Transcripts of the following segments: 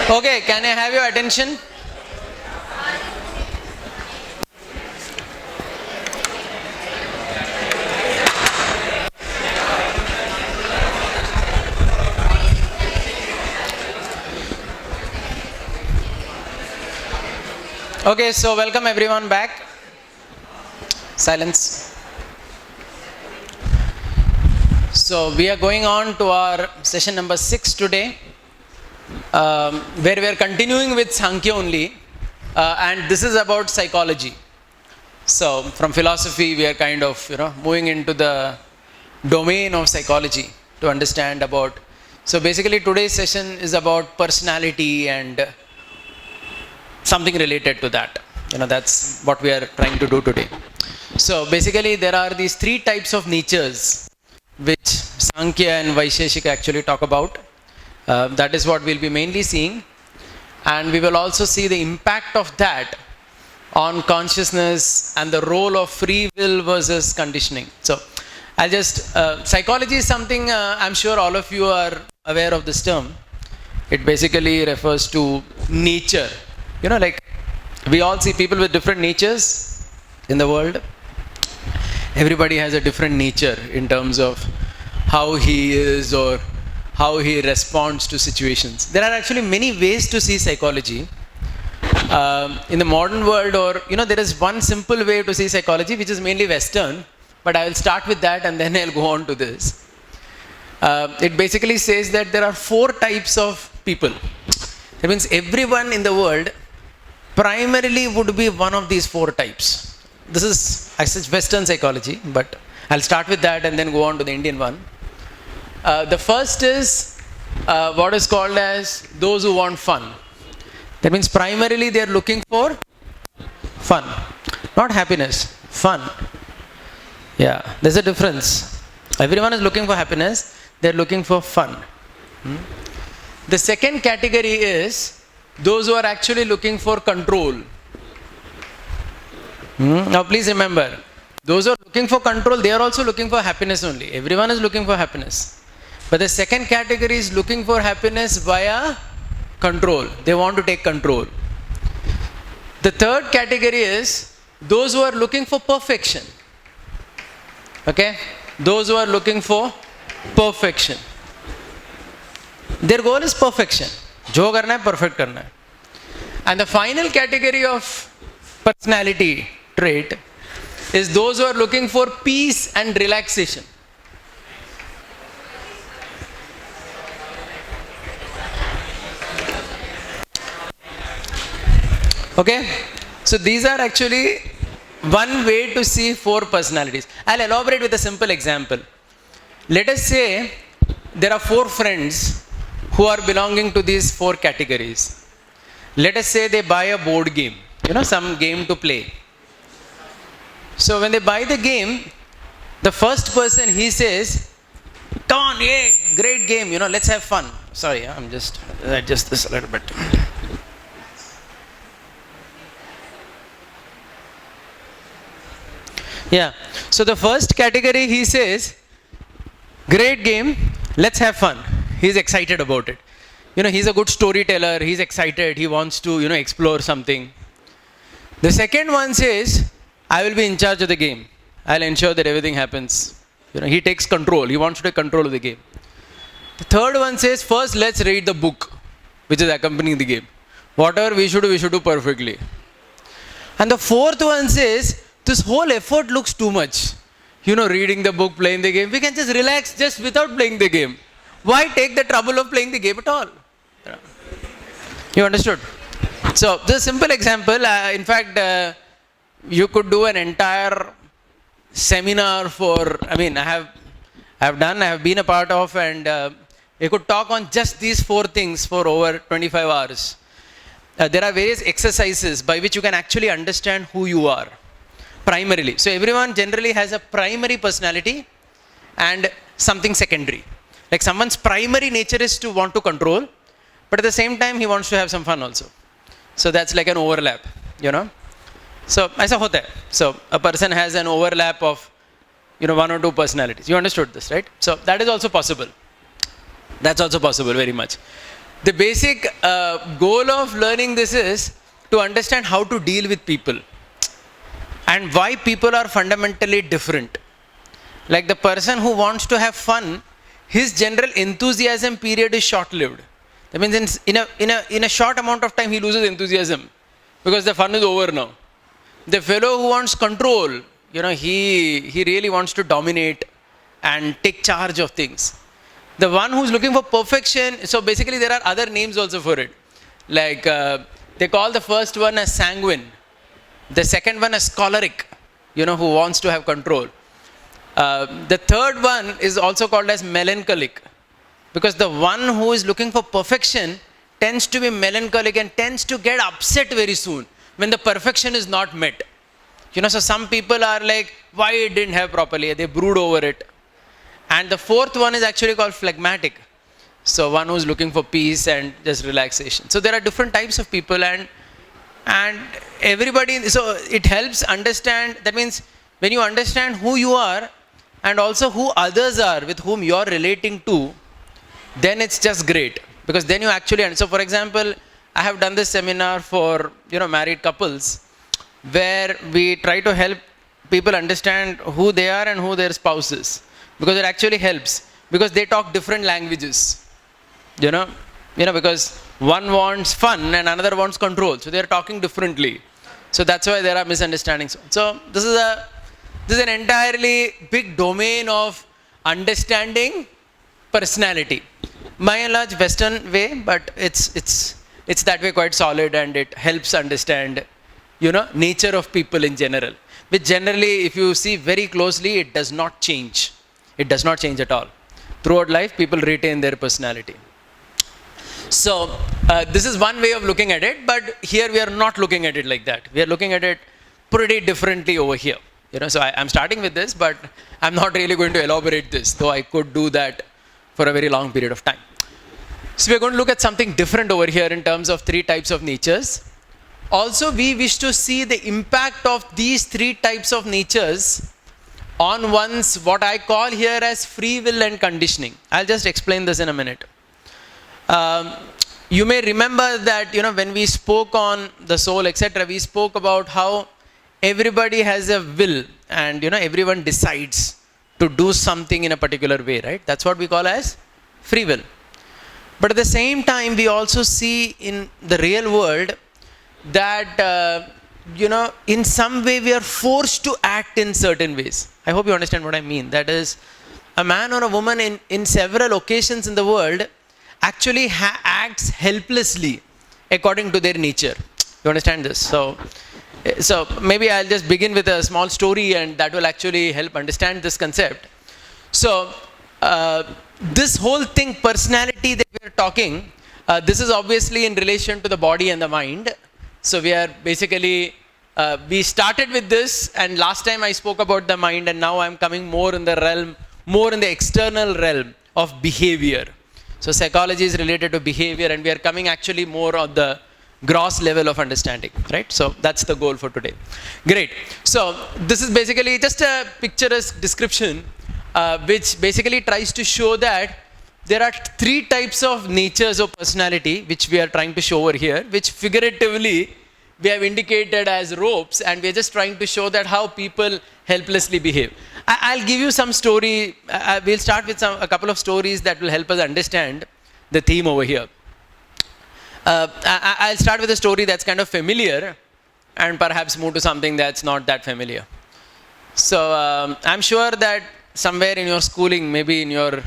Okay, can I have your attention? Okay, so welcome everyone back. Silence. So we are going on to our session number 6 today, where we are continuing with Sankhya only, and this is about psychology. So from philosophy, we are kind of moving into the domain of psychology to understand about. So basically, today's session is about personality and something related to that. That's what we are trying to do today. So basically, there are these 3 types of natures which Sankhya and Vaisheshika actually talk about. That is what we'll be mainly seeing, and we will also see the impact of that on consciousness and the role of free will versus conditioning. So I'll just psychology is something I'm sure all of you are aware of this term. It basically refers to nature. Like we all see people with different natures in the world. Everybody has a different nature in terms of how he is or how he responds to situations. There are actually many ways to see psychology in the modern world, or there is one simple way to see psychology which is mainly Western, but I will start with that and then I'll go on to this. It basically says that there are 4 types of people. That means everyone in the world primarily would be one of these 4 types. This is such Western psychology, but I'll start with that and then go on to the Indian one. The first is what is called as those who want fun. That means primarily they are looking for fun, not happiness, fun. Yeah, there's a difference. Everyone is looking for happiness, they're looking for fun. The second category is those who are actually looking for control. Now please remember, those who are looking for control, they are also looking for happiness only. Everyone is looking for happiness. But the second category is looking for happiness via control. They want to take control. The third category is those who are looking for perfection. Okay? Those who are looking for perfection. Their goal is perfection. Jo karna hai, perfect karna hai. And the final category of personality trait is those who are looking for peace and relaxation. Okay, so these are actually one way to see 4 personalities. I'll elaborate with a simple example. Let us say there are 4 friends who are belonging to these 4 categories. Let us say they buy a board game, some game to play. So when they buy the game, the first person, he says, come on, yeah, great game, let's have fun. Sorry, I'm just adjust this a little bit. Yeah, so the first category, he says, great game, let's have fun. He's excited about it. He's a good storyteller, he's excited, he wants to, explore something. The second one says, I will be in charge of the game. I'll ensure that everything happens. He takes control, he wants to take control of the game. The third one says, first let's read the book which is accompanying the game. Whatever we should do perfectly. And the fourth one says, this whole effort looks too much. Reading the book, playing the game. We can just relax just without playing the game. Why take the trouble of playing the game at all? You understood? So, this is a simple example. In fact, you could do an entire seminar for, I have been a part of, and we could talk on just these 4 things for over 25 hours. There are various exercises by which you can actually understand who you are. Primarily. So everyone generally has a primary personality and something secondary. Like someone's primary nature is to want to control, but at the same time he wants to have some fun also. So that's like an overlap, So aisa hota hai. So a person has an overlap of 1 or 2 personalities. You understood this, right? So that is also possible. That's also possible very much. The basic goal of learning this is to understand how to deal with people and why people are fundamentally different. Like the person who wants to have fun, his general enthusiasm period is short-lived. That means in a short amount of time he loses enthusiasm because the fun is over now. The fellow who wants control, he really wants to dominate and take charge of things. The one who's looking for perfection, so basically there are other names also for it. Like they call the first one as sanguine, the second one as choleric, who wants to have control. The third one is also called as melancholic, because the one who is looking for perfection tends to be melancholic and tends to get upset very soon when the perfection is not met. So some people are like, why it didn't have properly? They brood over it. And the fourth one is actually called phlegmatic. So one who's looking for peace and just relaxation. So there are different types of people and everybody, so it helps understand, that means when you understand who you are and also who others are with whom you are relating to, then it's just great. Because then you actually, so for example, I have done this seminar for, married couples where we try to help people understand who they are and who their spouse is. Because it actually helps, because they talk different languages, because one wants fun and another wants control, so they are talking differently. So that's why there are misunderstandings. So this is an entirely big domain of understanding personality. By and large, Western way, but it's that way quite solid, and it helps understand, nature of people in general. Which generally, if you see very closely, it does not change. It does not change at all. Throughout life, people retain their personality. So, this is one way of looking at it, but here we are not looking at it like that. We are looking at it pretty differently over here. So I'm starting with this, but I'm not really going to elaborate this, though I could do that for a very long period of time. So we're going to look at something different over here in terms of three types of natures. Also, we wish to see the impact of these three types of natures on one's, what I call here as free will and conditioning. I'll just explain this in a minute. You may remember that, when we spoke on the soul, etc., we spoke about how everybody has a will and, everyone decides to do something in a particular way, right? That's what we call as free will. But at the same time, we also see in the real world that, in some way we are forced to act in certain ways. I hope you understand what I mean. That is, a man or a woman in several occasions in the world actually acts helplessly according to their nature. You understand this? So maybe I'll just begin with a small story, and that will actually help understand this concept. So this whole thing, personality that we are talking, this is obviously in relation to the body and the mind. So we are basically, we started with this, and last time I spoke about the mind, and now I'm coming more in the external realm of behavior. So psychology is related to behavior, and we are coming actually more on the gross level of understanding, right? So that's the goal for today. Great. So this is basically just a picturesque description, which basically tries to show that there are three types of natures of personality, which we are trying to show over here, which figuratively we have indicated as ropes, and we are just trying to show that how people helplessly behave. I'll give you some story. We'll start with a couple of stories that will help us understand the theme over here. I'll start with a story that's kind of familiar and perhaps move to something that's not that familiar. So I'm sure that somewhere in your schooling, maybe in your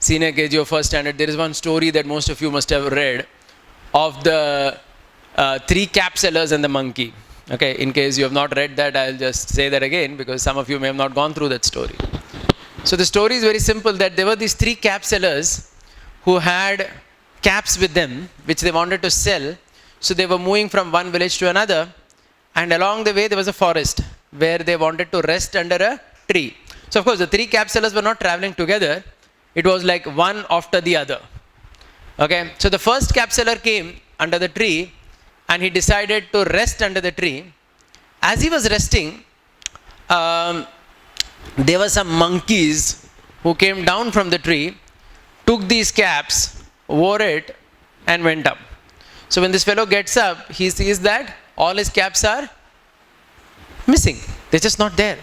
senior KG or first standard, there is one story that most of you must have read of the three cap sellers and the monkey. Okay, in case you have not read that, I'll just say that again, because some of you may have not gone through that story. So the story is very simple, that there were these three cap sellers who had caps with them, which they wanted to sell. So they were moving from one village to another, and along the way there was a forest where they wanted to rest under a tree. So of course the three cap sellers were not traveling together. It was like one after the other. Okay, so the first cap seller came under the tree, and he decided to rest under the tree. As he was resting, there were some monkeys who came down from the tree, took these caps, wore it, and went up. So when this fellow gets up, he sees that all his caps are missing. They're just not there.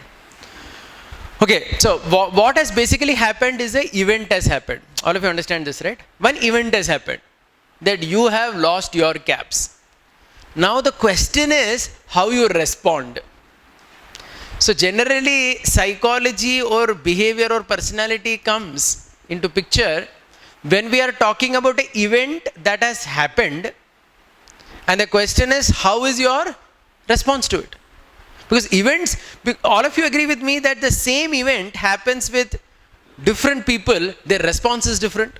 Okay, so what has basically happened is an event has happened. All of you understand this, right? One event has happened that you have lost your caps. Now the question is how you respond. So generally psychology or behavior or personality comes into picture when we are talking about an event that has happened, and the question is how is your response to it. Because events, all of you agree with me that the same event happens with different people, their response is different.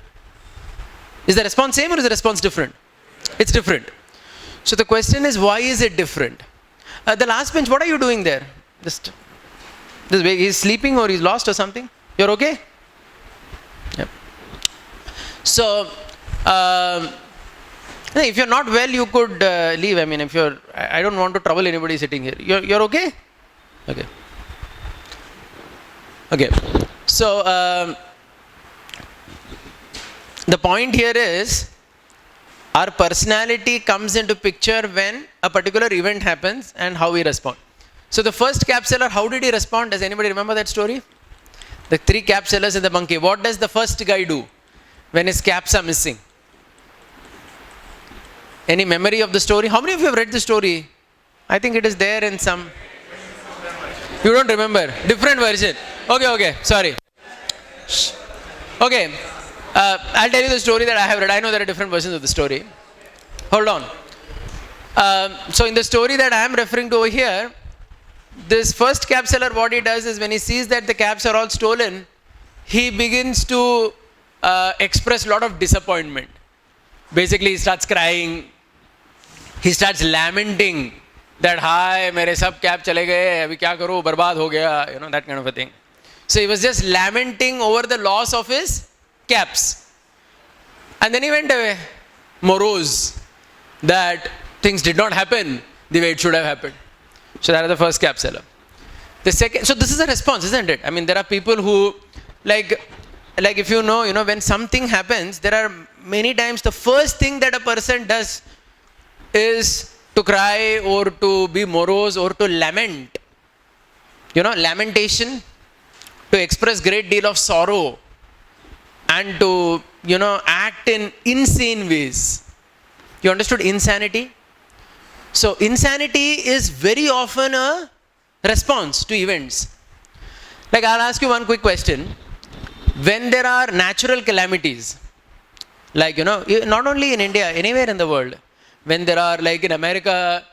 Is the response same or is the response different? It's different. So the question is, why is it different? The last bench, what are you doing there? Just this way, he's sleeping or he's lost or something? You're okay? Yep. So, if you're not well, you could leave. I mean, if you're, I don't want to trouble anybody sitting here. You're okay? Okay. Okay. So, the point here is, our personality comes into picture when a particular event happens and how we respond. So, the first cap seller, how did he respond? Does anybody remember that story? The 3 cap sellers in the monkey. What does the first guy do when his caps are missing? Any memory of the story? How many of you have read the story? I think it is there in some. You don't remember? Different version. Okay, sorry. Okay, I'll tell you the story that I have read. I know there are different versions of the story. Hold on. So in the story that I am referring to over here, this first cap seller, what he does is when he sees that the caps are all stolen, he begins to express a lot of disappointment. Basically, he starts crying. He starts lamenting that, hi, mere sab cap chale gaye, abhi kya karu, barbad ho gaya, you know, that kind of a thing. So he was just lamenting over the loss of his caps. And then he went away, morose, that things did not happen the way it should have happened. So that is the first cap seller. The second, so this is a response, isn't it? I mean, there are people who, like if you know, when something happens, there are many times the first thing that a person does is to cry or to be morose or to lament. Lamentation, to express great deal of sorrow and to, act in insane ways. You understood insanity? So insanity is very often a response to events. Like, I'll ask you one quick question. When there are natural calamities, like, not only in India, anywhere in the world, when there are, like in America,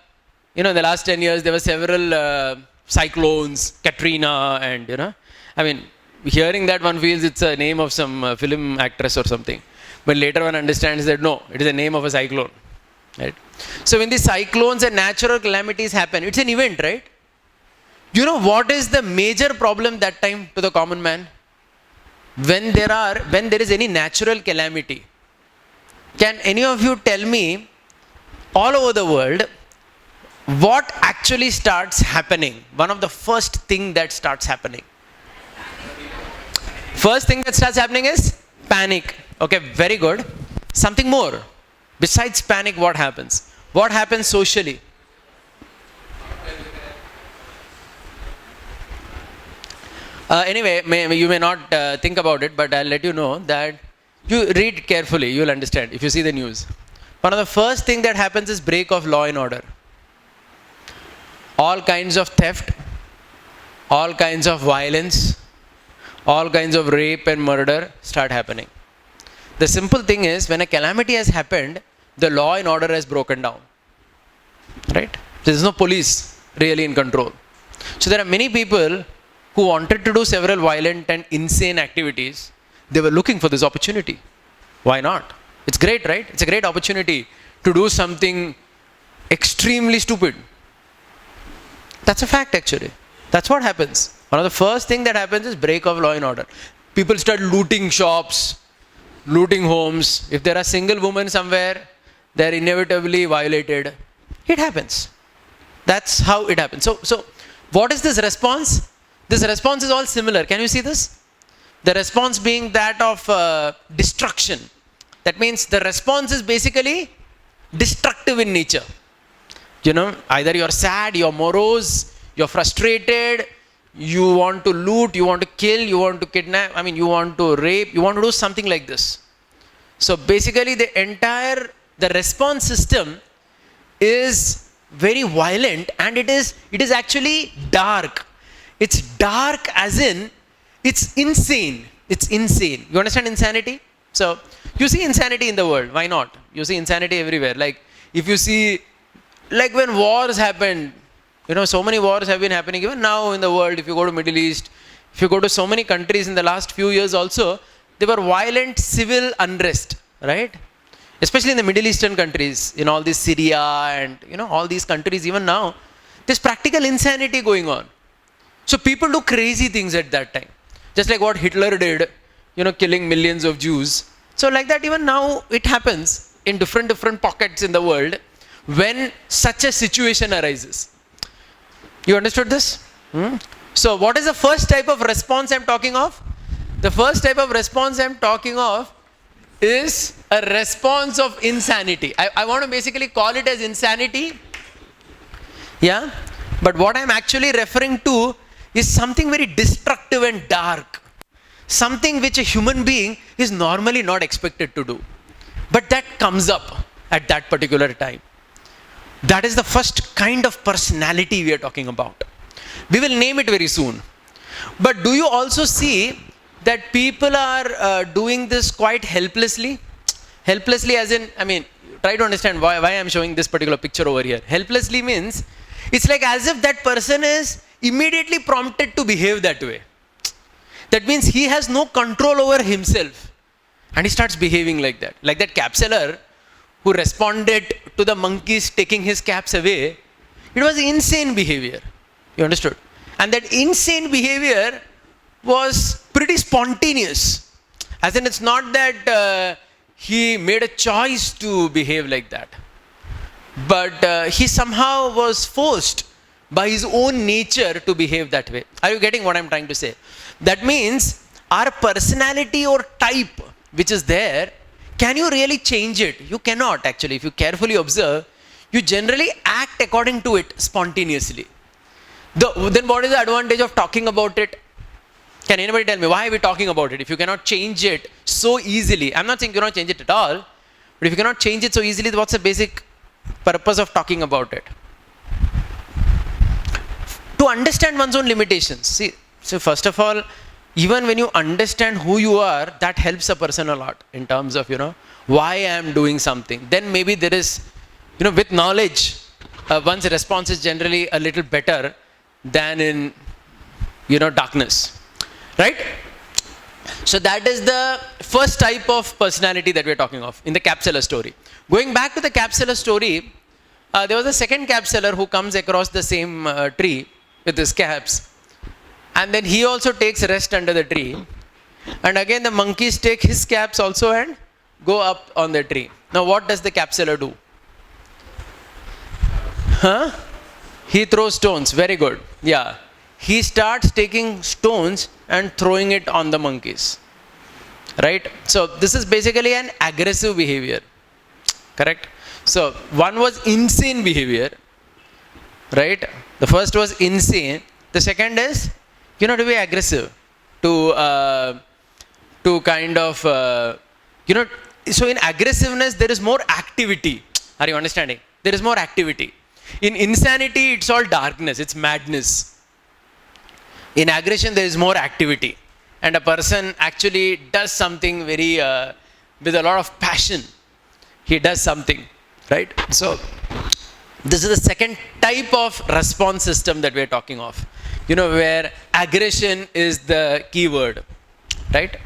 in the last 10 years, there were several cyclones, Katrina, and, I mean, hearing that one feels it's a name of some film actress or something. But later one understands that no, it is the name of a cyclone. Right? So when these cyclones and natural calamities happen, it's an event, right? You know what is the major problem that time to the common man? When there is any natural calamity, can any of you tell me all over the world what actually starts happening? One of the first thing that starts happening. First thing that starts happening is panic. Okay, very good. Something more. Besides panic, what happens? What happens socially? Anyway, you may not think about it, but I'll let you know that you read carefully, you'll understand if you see the news. One of the first thing that happens is break of law and order. All kinds of theft, all kinds of violence, all kinds of rape and murder start happening. The simple thing is, when a calamity has happened, the law and order has broken down. Right? There is no police really in control. So there are many people who wanted to do several violent and insane activities. They were looking for this opportunity. Why not? It's great, right? It's a great opportunity to do something extremely stupid. That's a fact, actually. That's what happens. One of the first thing that happens is break of law and order. People start looting shops, looting homes. If there are single women somewhere, they're inevitably violated. It happens. That's how it happens. So what is this response? This response is all similar. Can you see this? The response being that of destruction. That means the response is basically destructive in nature. Either you're sad, you're morose, you're frustrated, you want to loot, you want to kill, you want to kidnap, you want to rape, you want to do something like this. So basically the response system is very violent, and it is actually dark. It's dark as in it's insane. It's insane. You understand insanity? So you see insanity in the world. Why not? You see insanity everywhere. Like if you see, like when wars happened, so many wars have been happening even now in the world. If you go to Middle East, if you go to so many countries in the last few years also, there were violent civil unrest, right? Especially in the Middle Eastern countries, in all this Syria and all these countries, even now, there's practical insanity going on. So people do crazy things at that time. Just like what Hitler did, killing millions of Jews. So like that, even now it happens in different pockets in the world when such a situation arises. You understood this? So what is the first type of response I'm talking of? The first type of response I'm talking of is a response of insanity. I want to basically call it as insanity. Yeah? But what I'm actually referring to is something very destructive and dark. Something which a human being is normally not expected to do. But that comes up at that particular time. That is the first kind of personality we are talking about. We will name it very soon. But do you also see that people are doing this quite helplessly? Helplessly as in, try to understand why I'm showing this particular picture over here. Helplessly means, it's like as if that person is immediately prompted to behave that way. That means he has no control over himself. And he starts behaving like that. Like that cap seller who responded to the monkeys taking his caps away. It was insane behavior. You understood? And that insane behavior was pretty spontaneous. As in, it's not that he made a choice to behave like that. But he somehow was forced by his own nature to behave that way. Are you getting what I'm trying to say? That means our personality or type which is there, can you really change it? You cannot actually. If you carefully observe, you generally act according to it spontaneously. Then what is the advantage of talking about it? Can anybody tell me why are we talking about it? If you cannot change it so easily, I'm not saying you cannot change it at all, but if you cannot change it so easily, what's the basic purpose of talking about it? To understand one's own limitations. See, so first of all, even when you understand who you are, that helps a person a lot in terms of, why I am doing something. Then maybe there is, with knowledge, one's response is generally a little better than in, darkness. Right? So that is the first type of personality that we're talking of in the cap seller story. Going back to the cap seller story, there was a second cap seller who comes across the same tree with his caps. And then he also takes rest under the tree. And again the monkeys take his caps also and go up on the tree. Now what does the cap seller do? He throws stones. Very good. Yeah. He starts taking stones and throwing it on the monkeys. Right? So this is basically an aggressive behavior. Correct? So one was insane behavior. Right? The first was insane. The second is, to be aggressive. To kind of, so in aggressiveness there is more activity. Are you understanding? There is more activity. In insanity, it's all darkness, it's madness. In aggression, there is more activity. And a person actually does something very, with a lot of passion. He does something, right? So, this is the second type of response system that we're talking of. Where aggression is the key word, right?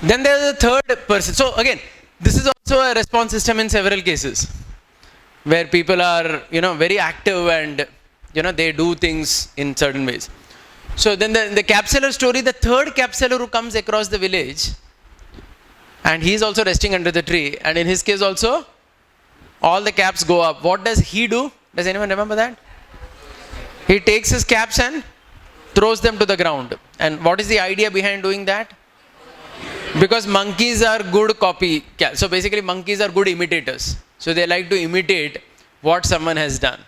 Then there is a third person. So again, this is also a response system in several cases, where people are, very active and, they do things in certain ways. So then the cap seller story, the third cap seller who comes across the village, and he is also resting under the tree, and in his case also, all the caps go up. What does he do? Does anyone remember that? He takes his caps and throws them to the ground. And what is the idea behind doing that? Because monkeys are good copy. So basically monkeys are good imitators. So they like to imitate what someone has done.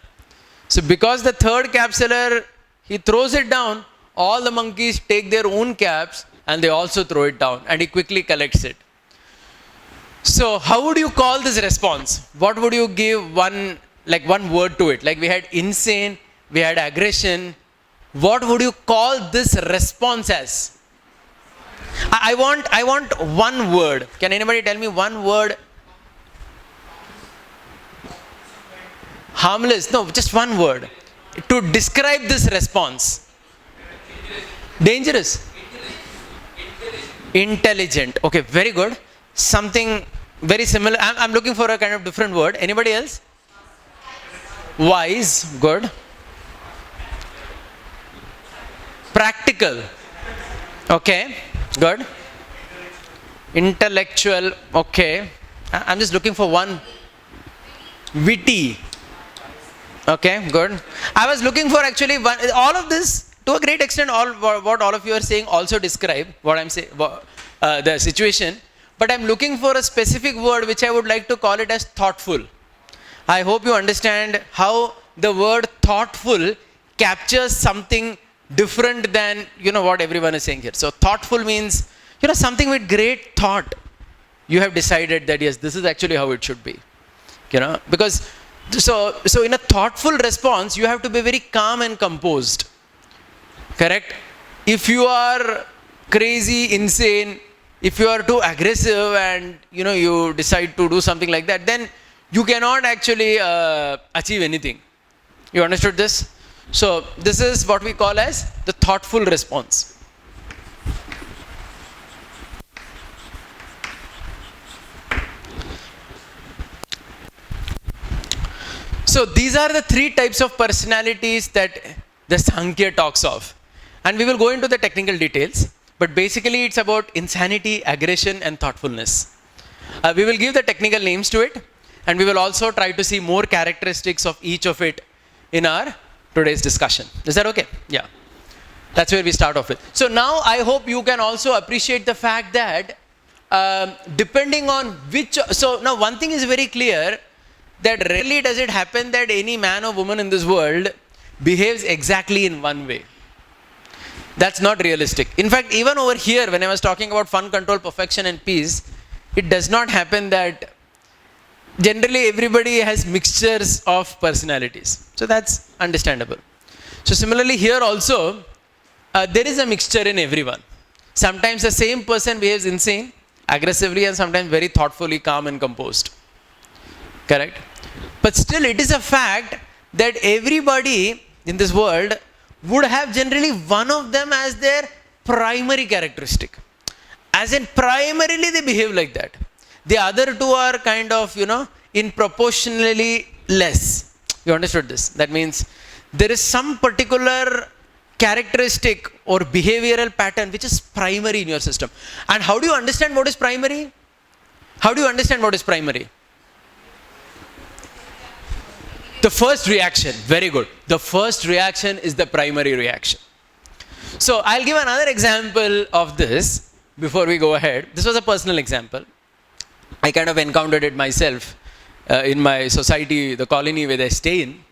So because the third cap seller, he throws it down, all the monkeys take their own caps and they also throw it down, and he quickly collects it. So how would you call this response? What would you give one word to it? Like we had insane, we had aggression. What would you call this response as? I want one word. Can anybody tell me one word? Harmless. No, just one word to describe this response. Dangerous. Intelligent. Okay, very good. Something very similar. I'm looking for a kind of different word. Anybody else? Wise. Good. Practical. Okay. Good. Intellectual. Okay. I'm just looking for one. Witty. Okay. Good. I was looking for actually one. All of this, to a great extent, what all of you are saying also describe what I'm saying, the situation. But I'm looking for a specific word which I would like to call it as thoughtful. I hope you understand how the word thoughtful captures something different than what everyone is saying here. So thoughtful means something with great thought. You have decided that yes, this is actually how it should be. Because so in a thoughtful response, you have to be very calm and composed. Correct? If you are crazy, insane, if you are too aggressive and you decide to do something like that, then you cannot actually achieve anything. You understood this? So this is what we call as the thoughtful response. So these are the three types of personalities that the Sankhya talks of. And we will go into the technical details. But basically it's about insanity, aggression and thoughtfulness. We will give the technical names to it. And we will also try to see more characteristics of each of it in our today's discussion. Is that okay? Yeah. That's where we start off with. So now I hope you can also appreciate the fact that depending on which... So now one thing is very clear, that rarely does it happen that any man or woman in this world behaves exactly in one way. That's not realistic. In fact, even over here, when I was talking about fun, control, perfection and peace, it does not happen that generally everybody has mixtures of personalities. So that's understandable. So similarly here also, there is a mixture in everyone. Sometimes the same person behaves insane, aggressively, and sometimes very thoughtfully, calm and composed. Correct? But still it is a fact that everybody in this world would have generally one of them as their primary characteristic. As in primarily they behave like that. The other two are kind of, in proportionally less. You understood this? That means there is some particular characteristic or behavioral pattern which is primary in your system. And how do you understand what is primary? How do you understand what is primary? The first reaction, very good. The first reaction is the primary reaction. So I'll give another example of this before we go ahead. This was a personal example. I kind of encountered it myself in my society, the colony where I stay in.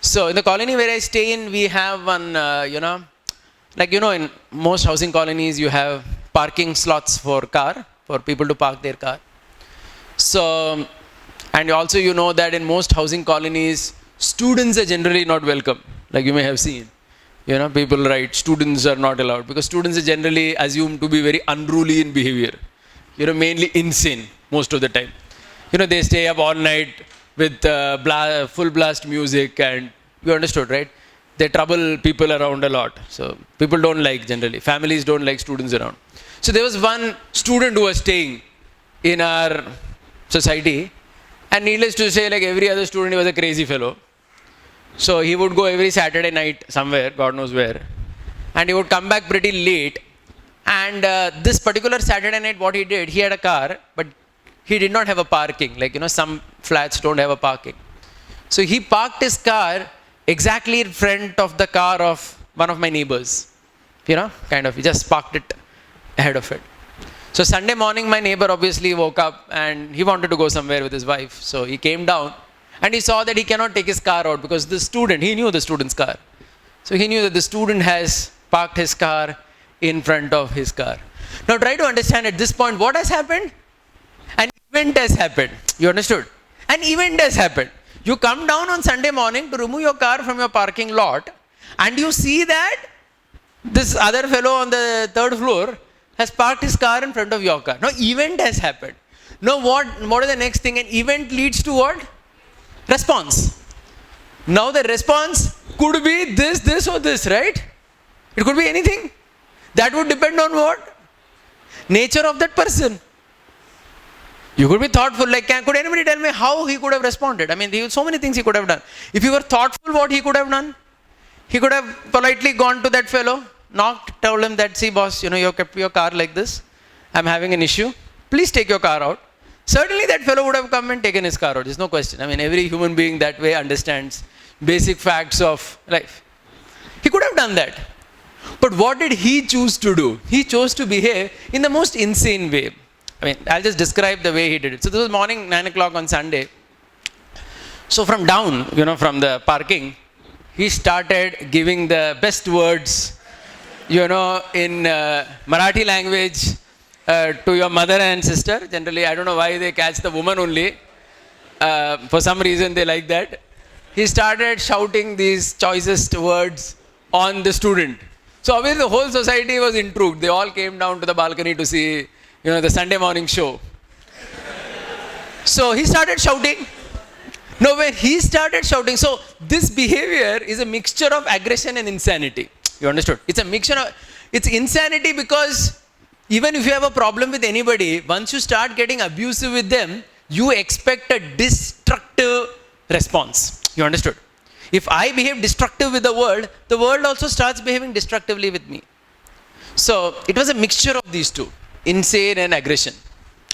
So in the colony where I stay in, we have one, in most housing colonies, you have parking slots for people to park their car. So, and also that in most housing colonies, students are generally not welcome. Like you may have seen, people write, students are not allowed because students are generally assumed to be very unruly in behavior. Mainly insane most of the time. They stay up all night with full blast music, and you understood, right? They trouble people around a lot. So people don't like generally. Families don't like students around. So there was one student who was staying in our society, and needless to say, like every other student, he was a crazy fellow. So he would go every Saturday night somewhere, God knows where, and he would come back pretty late. And this particular Saturday night, what he did, he had a car, but he did not have a parking. Some flats don't have a parking. So he parked his car exactly in front of the car of one of my neighbors. He just parked it ahead of it. So Sunday morning, my neighbor obviously woke up and he wanted to go somewhere with his wife. So he came down and he saw that he cannot take his car out because he knew the student's car. So he knew that the student has parked his car in front of his car. Now try to understand at this point what has happened. An event has happened. You understood? An event has happened. You come down on Sunday morning to remove your car from your parking lot and you see that this other fellow on the third floor has parked his car in front of your car. Now event has happened. Now what is the next thing? An event leads to what? Response. Now the response could be this or this, right? It could be anything. That would depend on what? Nature of that person. You could be thoughtful, like could anybody tell me how he could have responded? I mean, so many things he could have done. If he were thoughtful, what he could have done? He could have politely gone to that fellow, knocked, told him that, see boss, you have kept your car like this. I'm having an issue. Please take your car out. Certainly that fellow would have come and taken his car out. There's no question. I mean, every human being that way understands basic facts of life. He could have done that. But what did he choose to do? He chose to behave in the most insane way. I mean, I'll just describe the way he did it. So this was morning, 9 o'clock on Sunday. So from down, from the parking, he started giving the best words, in Marathi language to your mother and sister. Generally, I don't know why they catch the woman only. For some reason, they like that. He started shouting these choicest words on the student. So obviously, the whole society was intrigued. They all came down to the balcony to see the Sunday morning show. So he started shouting. Now when he started shouting, so this behavior is a mixture of aggression and insanity. You understood? It's insanity because even if you have a problem with anybody, once you start getting abusive with them, you expect a destructive response. You understood? If I behave destructive with the world also starts behaving destructively with me. So it was a mixture of these two. Insane and aggression.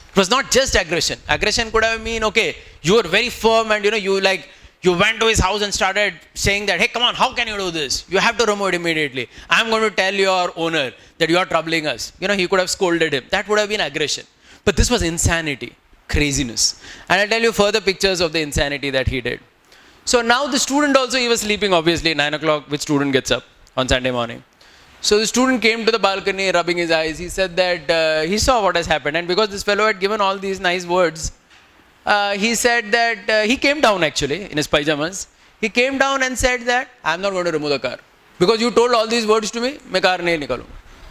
It was not just aggression. Aggression could have been, okay, you were very firm and you went to his house and started saying that, hey, come on, how can you do this? You have to remove it immediately. I'm going to tell your owner that you are troubling us. He could have scolded him. That would have been aggression. But this was insanity, craziness. And I'll tell you further pictures of the insanity that he did. So now the student also, he was sleeping obviously, 9 o'clock, which student gets up on Sunday morning? So the student came to the balcony, rubbing his eyes. He said that he saw what has happened. And because this fellow had given all these nice words, he said that he came down actually in his pajamas. He came down and said that, I'm not going to remove the car. Because you told all these words to me, मैं car नहीं निकालूँ.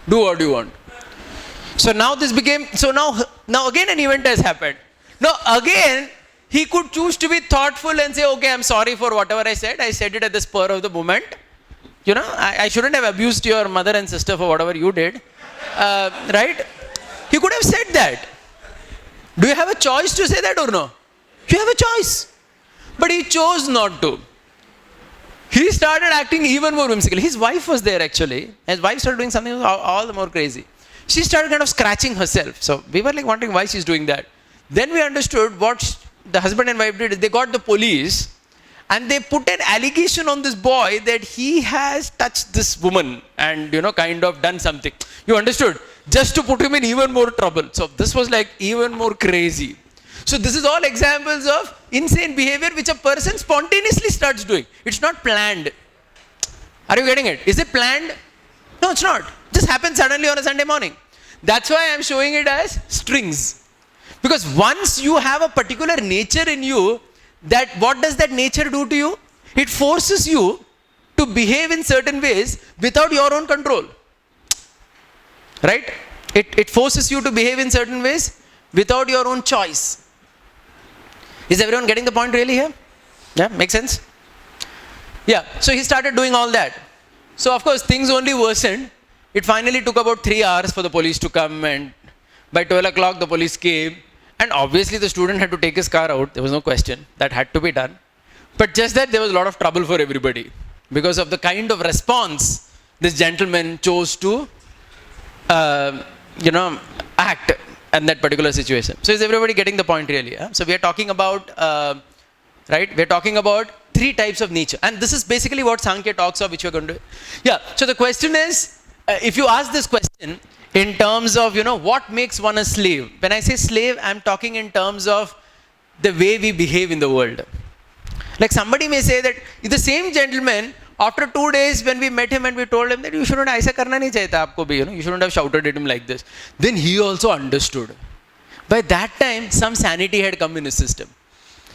Do what you want. So now now again an event has happened. Now again, he could choose to be thoughtful and say, okay, I'm sorry for whatever I said. I said it at the spur of the moment. I shouldn't have abused your mother and sister for whatever you did. Right? He could have said that. Do you have a choice to say that or no? You have a choice. But he chose not to. He started acting even more whimsical. His wife was there actually. His wife started doing something all the more crazy. She started kind of scratching herself. So we were wondering why she's doing that. Then we understood what the husband and wife did. They got the police. And they put an allegation on this boy that he has touched this woman and, kind of done something. You understood? Just to put him in even more trouble. So this was even more crazy. So this is all examples of insane behavior which a person spontaneously starts doing. It's not planned. Are you getting it? Is it planned? No, it's not. It just happens suddenly on a Sunday morning. That's why I'm showing it as strings. Because once you have a particular nature in you, what does that nature do to you? It forces you to behave in certain ways without your own control. Right? It forces you to behave in certain ways without your own choice. Is everyone getting the point really here? Yeah, makes sense? Yeah, so he started doing all that. So of course things only worsened. It finally took about 3 hours for the police to come, and by 12 o'clock the police came. And obviously the student had to take his car out. There was no question. That had to be done. But just that there was a lot of trouble for everybody. Because of the kind of response this gentleman chose to, act in that particular situation. So is everybody getting the point really? Huh? So we are talking about, we're talking about 3 three types of nature. And this is basically what Sankhya talks of, which we're going to do. Yeah, so the question is, if you ask this question in terms of, what makes one a slave? When I say slave, I'm talking in terms of the way we behave in the world. Like somebody may say that the same gentleman, after 2 days when we met him and we told him that you shouldn't, aisa karna nahi chahiye tha aapko bhi, you shouldn't have shouted at him like this. Then he also understood. By that time, some sanity had come in his system.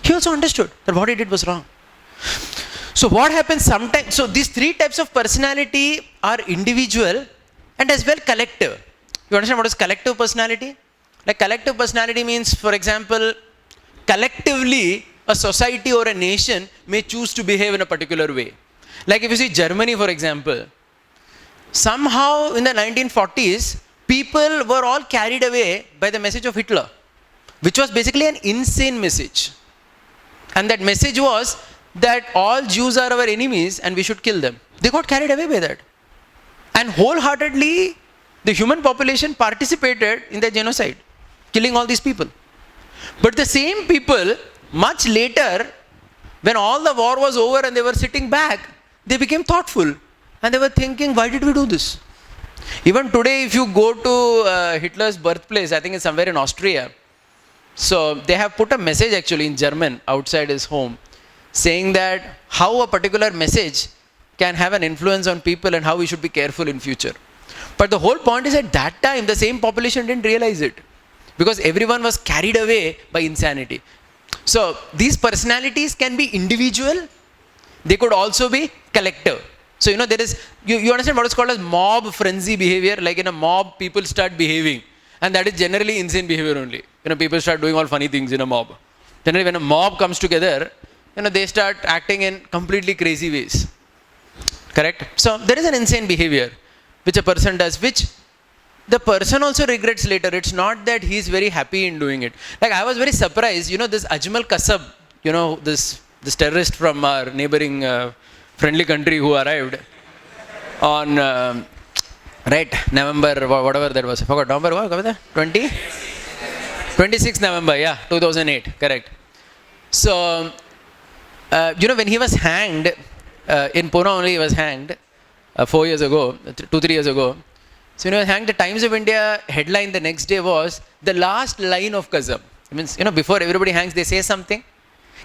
He also understood that what he did was wrong. So what happens sometimes, so these three types of personality are individual and as well collective. You understand what is collective personality? Like collective personality means, for example, collectively a society or a nation may choose to behave in a particular way. Like if you see Germany, for example, somehow in the 1940s, people were all carried away by the message of Hitler, which was basically an insane message. And that message was that all Jews are our enemies and we should kill them. They got carried away by that. And wholeheartedly, the human population participated in the genocide, killing all these people. But the same people, much later, when all the war was over and they were sitting back, they became thoughtful. And they were thinking, why did we do this? Even today, if you go to Hitler's birthplace, I think it's somewhere in Austria. So they have put a message actually in German outside his home, saying that how a particular message can have an influence on people and how we should be careful in future. But the whole point is at that time, the same population didn't realize it because everyone was carried away by insanity. So these personalities can be individual. They could also be collective. So, there is, you understand what is called as mob frenzy behavior. Like in a mob, people start behaving. And that is generally insane behavior only. People start doing all funny things in a mob. Generally, when a mob comes together, they start acting in completely crazy ways. Correct? So, there is an insane behavior which a person does, which the person also regrets later. It's not that he's very happy in doing it. Like, I was very surprised, this Ajmal Kasab, this terrorist from our neighboring friendly country who arrived on, November, whatever that was. I forgot, November, what? 26th November, 2008, correct. So, when he was hanged, in Pune only he was hanged 4 years ago, 2-3 years ago. So, when he was hanged, the Times of India headline the next day was, the last line of Kasab. It means, before everybody hangs, they say something.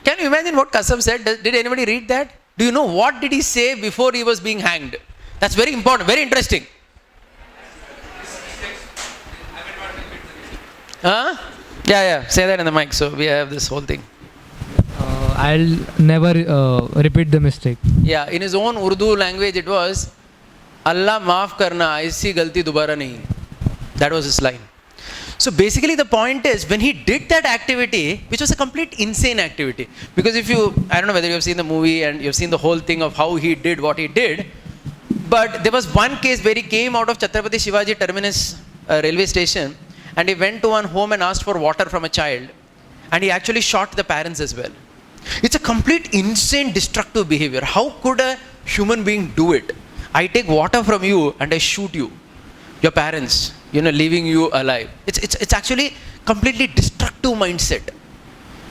Can you imagine what Kasab said? Did anybody read that? Do you know what did he say before he was being hanged? That's very important, very interesting. Huh? Yeah, say that in the mic, so we have this whole thing. I'll never repeat the mistake. Yeah, in his own Urdu language it was, Allah maaf karna, aisi galti dobara nahi. That was his line. So basically the point is, when he did that activity, which was a complete insane activity, because if you, I don't know whether you have seen the movie and you've seen the whole thing of how he did what he did, but there was one case where he came out of Chhatrapati Shivaji Terminus railway station and he went to one home and asked for water from a child, and he actually shot the parents as well. It's a complete insane destructive behavior. How could a human being do it? I take water from you and I shoot you, your parents, leaving you alive. It's actually completely destructive mindset.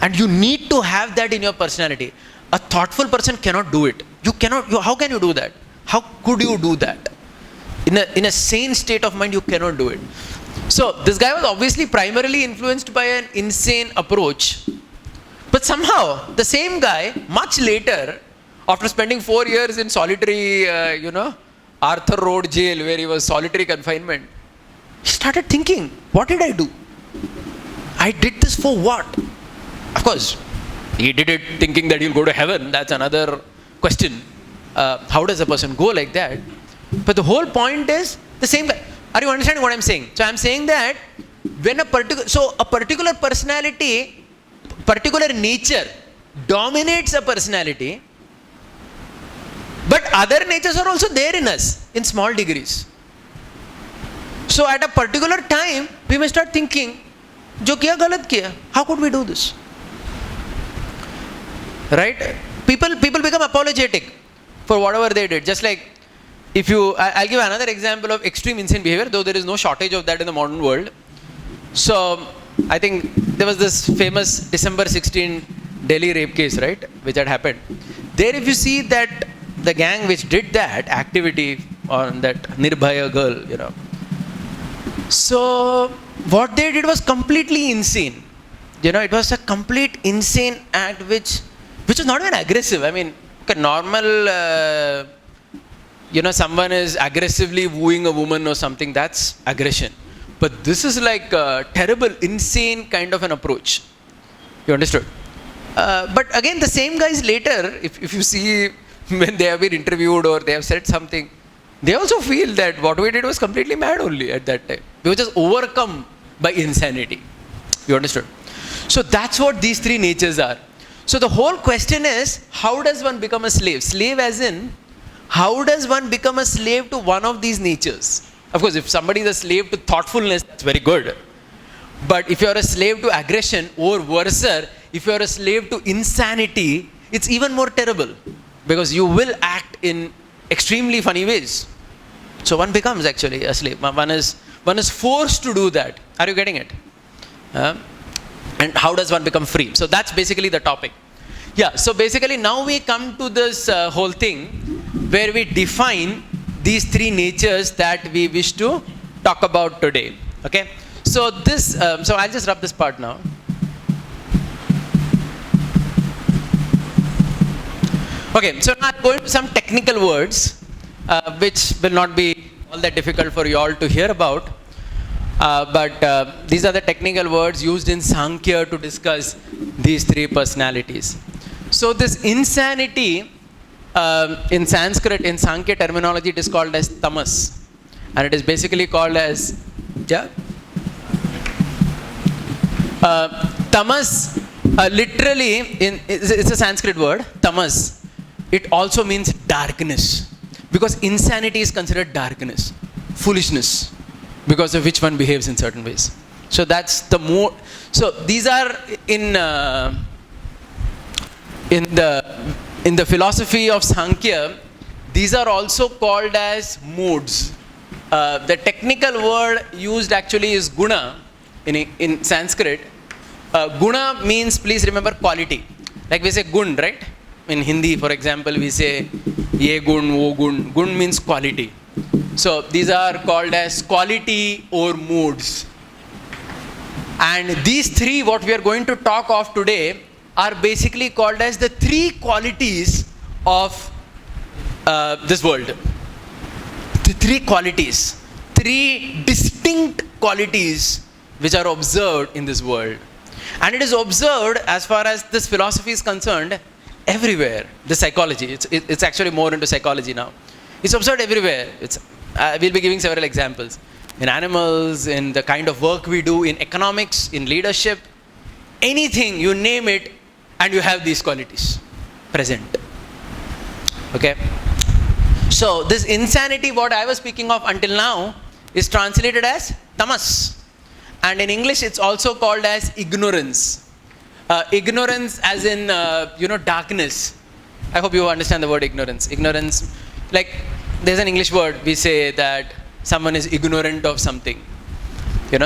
And you need to have that in your personality. A thoughtful person cannot do it. How can you do that? How could you do that? In a sane state of mind, you cannot do it. So this guy was obviously primarily influenced by an insane approach. But somehow, the same guy, much later, after spending 4 years in solitary, Arthur Road jail, where he was solitary confinement, he started thinking, what did I do? I did this for what? Of course, he did it thinking that he'll go to heaven. That's another question. How does a person go like that? But the whole point is the same guy. Are you understanding what I'm saying? So I'm saying that when a particular personality, particular nature dominates a personality, but other natures are also there in us in small degrees. So at a particular time, we may start thinking, jo kiya galat kiya, how could we do this? Right? People become apologetic for whatever they did. Just like, I'll give another example of extreme insane behavior, though there is no shortage of that in the modern world. So, I think there was this famous December 16 Delhi rape case, right, which had happened. there if you see that the gang which did that activity on that Nirbhaya girl, so what they did was completely insane. It was a complete insane act which was not even aggressive. I mean, okay, normal, someone is aggressively wooing a woman or something, that's aggression. But this is like a terrible, insane kind of an approach. You understood? But again, the same guys later, if you see when they have been interviewed or they have said something, they also feel that what we did was completely mad only at that time. We were just overcome by insanity. You understood? So that's what these three natures are. So the whole question is, how does one become a slave? Slave as in, how does one become a slave to one of these natures? Of course, if somebody is a slave to thoughtfulness, that's very good. But if you are a slave to aggression, or worse, if you are a slave to insanity, it's even more terrible, because you will act in extremely funny ways. So one becomes actually a slave. One is forced to do that. Are you getting it? And how does one become free? So that's basically the topic. Yeah, so basically now we come to this whole thing where we define these three natures that we wish to talk about today. Okay? So this, so I'll just rub this part now. Okay, so now I'm going to some technical words, which will not be all that difficult for you all to hear about. But these are the technical words used in Sankhya to discuss these three personalities. So this insanity, in Sanskrit, in Sankhya terminology, it is called as tamas. And it is basically called as, tamas, literally, it's a Sanskrit word, tamas. It also means darkness. Because insanity is considered darkness, foolishness, because of which one behaves in certain ways. So that's the more. So these are in the philosophy of Sankhya, these are also called as modes. The technical word used actually is guna in Sanskrit. Guna means, please remember, quality. Like we say gun, right? In Hindi, for example, we say ye gun, wo gun. Gun means quality. So these are called as quality or moods. And these three, what we are going to talk of today, are basically called as the three qualities of this world. The three qualities, three distinct qualities which are observed in this world. And it is observed, as far as this philosophy is concerned, everywhere. The psychology, it's actually more into psychology now. It's observed everywhere. We'll be giving several examples. In animals, in the kind of work we do, in economics, in leadership, anything, you name it, and you have these qualities present. Okay? So, this insanity, what I was speaking of until now, is translated as tamas. And in English, it's also called as ignorance. Ignorance as in, darkness. I hope you understand the word ignorance. Ignorance, like, there's an English word, we say that someone is ignorant of something.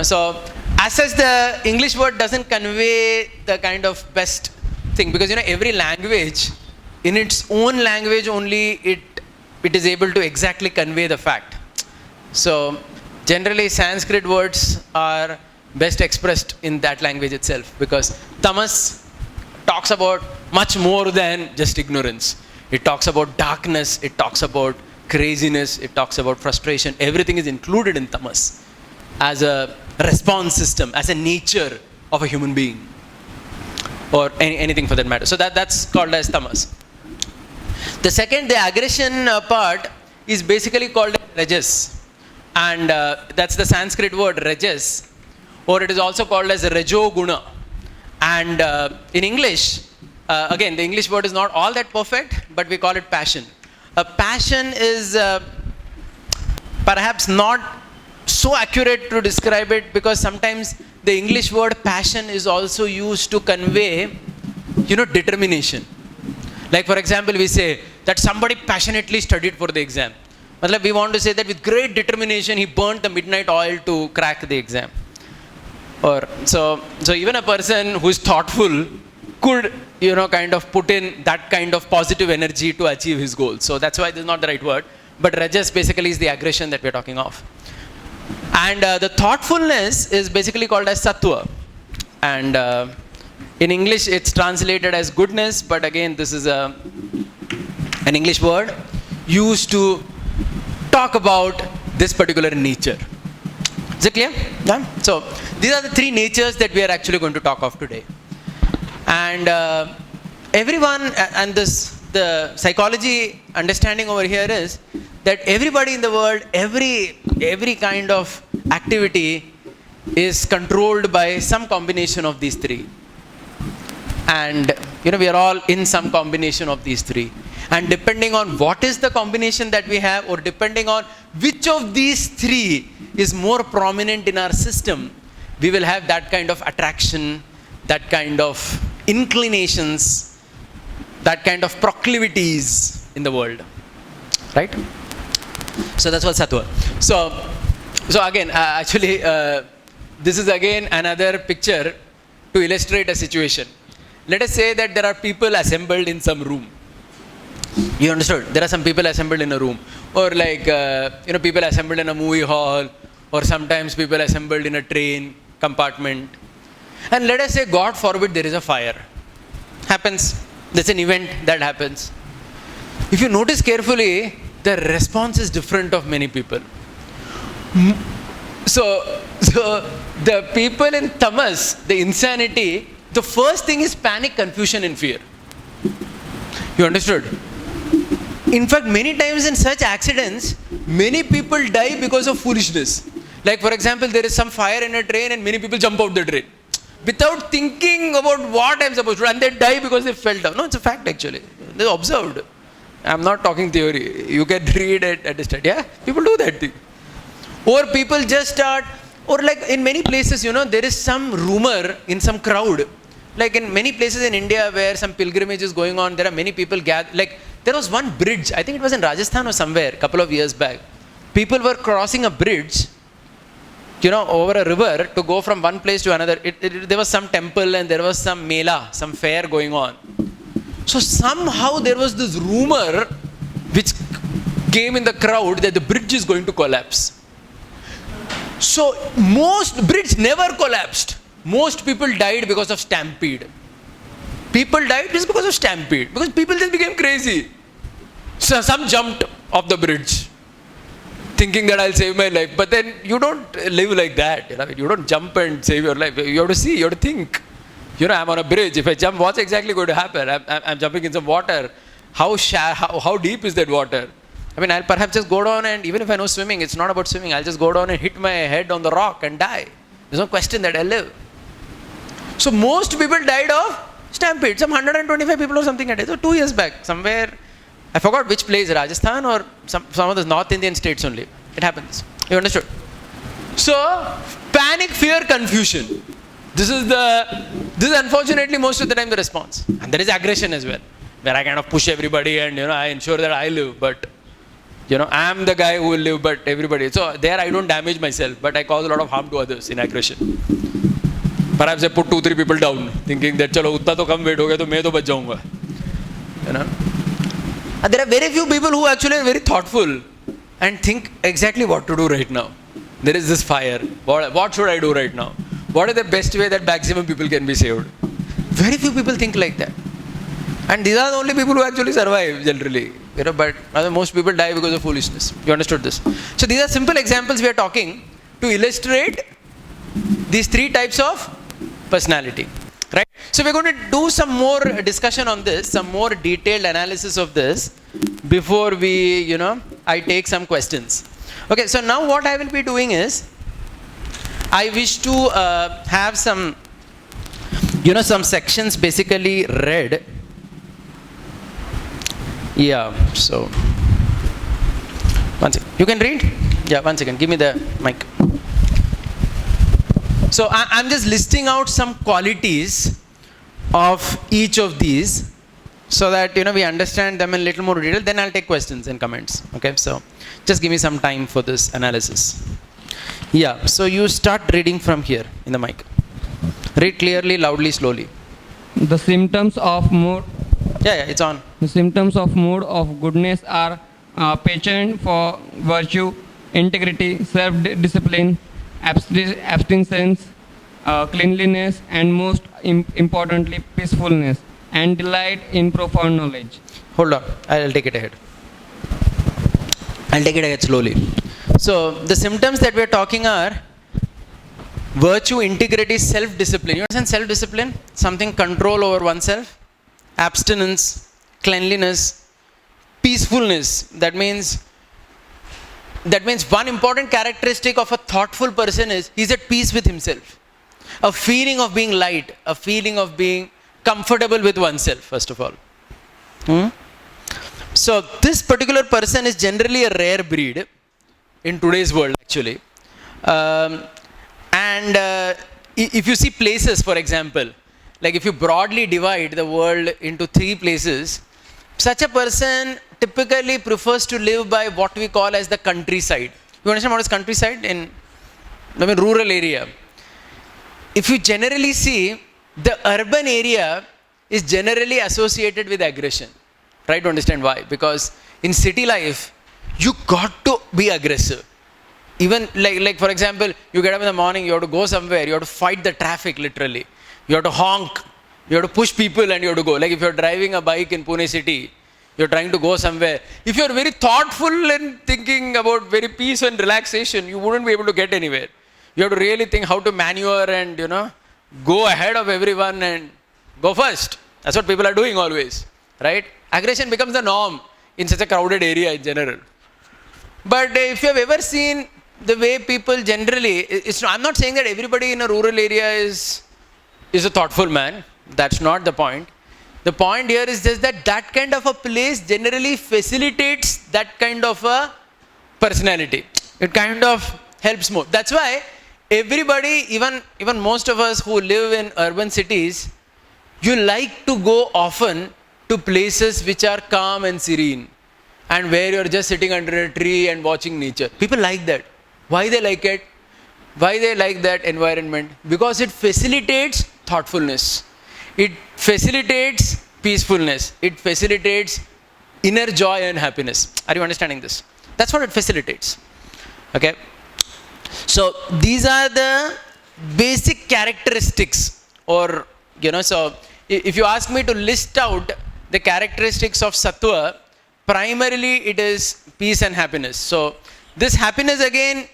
So as such, the English word doesn't convey the kind of best thing, because every language, in its own language only, it is able to exactly convey the fact. So generally Sanskrit words are best expressed in that language itself, because tamas talks about much more than just ignorance. It talks about darkness, it talks about craziness, it talks about frustration. Everything is included in tamas as a response system, as a nature of a human being, or anything for that matter. So that's called as tamas. The second, the aggression part, is basically called rajas, and that's the Sanskrit word rajas, or it is also called as rajoguna. And in English, again, the English word is not all that perfect, but we call it passion. Passion is perhaps not so accurate to describe it, because sometimes the English word passion is also used to convey, determination. Like, for example, we say that somebody passionately studied for the exam. We want to say that with great determination he burnt the midnight oil to crack the exam. Or so even a person who is thoughtful could kind of put in that kind of positive energy to achieve his goal. So that's why this is not the right word. But rajas basically is the aggression that we're talking of. And the thoughtfulness is basically called as sattva. And in English, it's translated as goodness. But again, this is an English word used to talk about this particular nature. Is it clear? Yeah? So these are the three natures that we are actually going to talk of today. And everyone, and the psychology understanding over here is that everybody in the world, every kind of activity is controlled by some combination of these three. And we are all in some combination of these three. And depending on what is the combination that we have, or depending on which of these three is more prominent in our system, we will have that kind of attraction, that kind of inclinations, that kind of proclivities in the world. Right? So that's what sattva. So again, actually, this is again another picture to illustrate a situation. Let us say that there are people assembled in some room. You understood? There are some people assembled in a room. Or like, people assembled in a movie hall. Or sometimes people assembled in a train compartment. And let us say, God forbid, there is a fire. Happens. That's an event that happens. If you notice carefully, the response is different of many people. So the people in tamas, the insanity, the first thing is panic, confusion and fear. You understood? In fact, many times in such accidents, many people die because of foolishness. Like for example, there is some fire in a train and many people jump out the train without thinking about what I'm supposed to do, and they die because they fell down. No, it's a fact actually. They observed. I'm not talking theory. You can read it at a study. Yeah, people do that thing. Or people just start, or like in many places, there is some rumor in some crowd. Like in many places in India where some pilgrimage is going on, there are many people gathered. Like there was one bridge, I think it was in Rajasthan or somewhere, a couple of years back. People were crossing a bridge, over a river to go from one place to another. There was some temple and there was some mela, some fair going on. So somehow there was this rumor which came in the crowd that the bridge is going to collapse. So most bridge never collapsed. Most people died because of stampede. People died just because of stampede. Because people just became crazy. So some jumped off the bridge, thinking that I'll save my life. But then you don't live like that. You don't jump and save your life. You have to see, you have to think. I'm on a bridge. If I jump, what's exactly going to happen? I'm jumping in some water. How deep is that water? I'll perhaps just go down, and even if I know swimming, it's not about swimming. I'll just go down and hit my head on the rock and die. There's no question that I'll live. So most people died of stampede. Some 125 people or something a day. So 2 years back, somewhere, I forgot which place, Rajasthan or some of the North Indian states only. It happens. You understood? So, panic, fear, confusion. This is unfortunately most of the time the response. And there is aggression as well, where I kind of push everybody and I ensure that I live, but I am the guy who will live, but everybody. So there I don't damage myself, but I cause a lot of harm to others in aggression. Perhaps I put 2-3 people down, thinking that chalo utna to kam weight ho gaya to main to bach jaunga. And there are very few people who actually are very thoughtful and think exactly what to do right now. There is this fire. What should I do right now? What is the best way that maximum people can be saved? Very few people think like that. And these are the only people who actually survive generally. But most people die because of foolishness. You understood this? So these are simple examples we are talking to illustrate these three types of personality. Right? So we're going to do some more discussion on this, some more detailed analysis of this before we, I take some questions. Okay, so now what I will be doing is, I wish to have some, some sections basically read. Yeah, so, one second. You can read? Yeah, one second. Give me the mic. So I'm just listing out some qualities of each of these so that, we understand them in a little more detail. Then I'll take questions and comments. Okay, so just give me some time for this analysis. Yeah, so you start reading from here in the mic. Read clearly, loudly, slowly. The symptoms of mood, Yeah, it's on. the symptoms of mood of goodness are passion for virtue, integrity, self-discipline, abstinence, cleanliness, and most importantly, peacefulness, and delight in profound knowledge. Hold on, I'll take it ahead. I'll take it ahead slowly. So, the symptoms that we're talking are virtue, integrity, self-discipline. You understand self-discipline? Something control over oneself. Abstinence, cleanliness, peacefulness. That means one important characteristic of a thoughtful person is he's at peace with himself. A feeling of being light, a feeling of being comfortable with oneself, first of all. So this particular person is generally a rare breed in today's world, actually. If you see places, for example, like if you broadly divide the world into 3 places, such a person typically prefers to live by what we call as the countryside. You understand what is countryside? In rural area. If you generally see, the urban area is generally associated with aggression. Try to understand why. Because in city life, you got to be aggressive. Even like for example, you get up in the morning, you have to go somewhere, you have to fight the traffic literally. You have to honk, you have to push people and you have to go. Like if you're driving a bike in Pune city, you're trying to go somewhere. If you're very thoughtful and thinking about very peace and relaxation, you wouldn't be able to get anywhere. You have to really think how to maneuver and, go ahead of everyone and go first. That's what people are doing always, right? Aggression becomes the norm in such a crowded area in general. But if you have ever seen the way people generally, I'm not saying that everybody in a rural area is a thoughtful man. That's not the point. The point here is just that kind of a place generally facilitates that kind of a personality. It kind of helps more. That's why everybody, even most of us who live in urban cities, you like to go often to places which are calm and serene and where you're just sitting under a tree and watching nature. People like that. Why they like it? Why they like that environment? Because it facilitates thoughtfulness. It facilitates peacefulness. It facilitates inner joy and happiness. Are you understanding this? That's what it facilitates. Okay? So these are the basic characteristics, or so if you ask me to list out the characteristics of sattva, primarily it is peace and happiness. So this happiness again,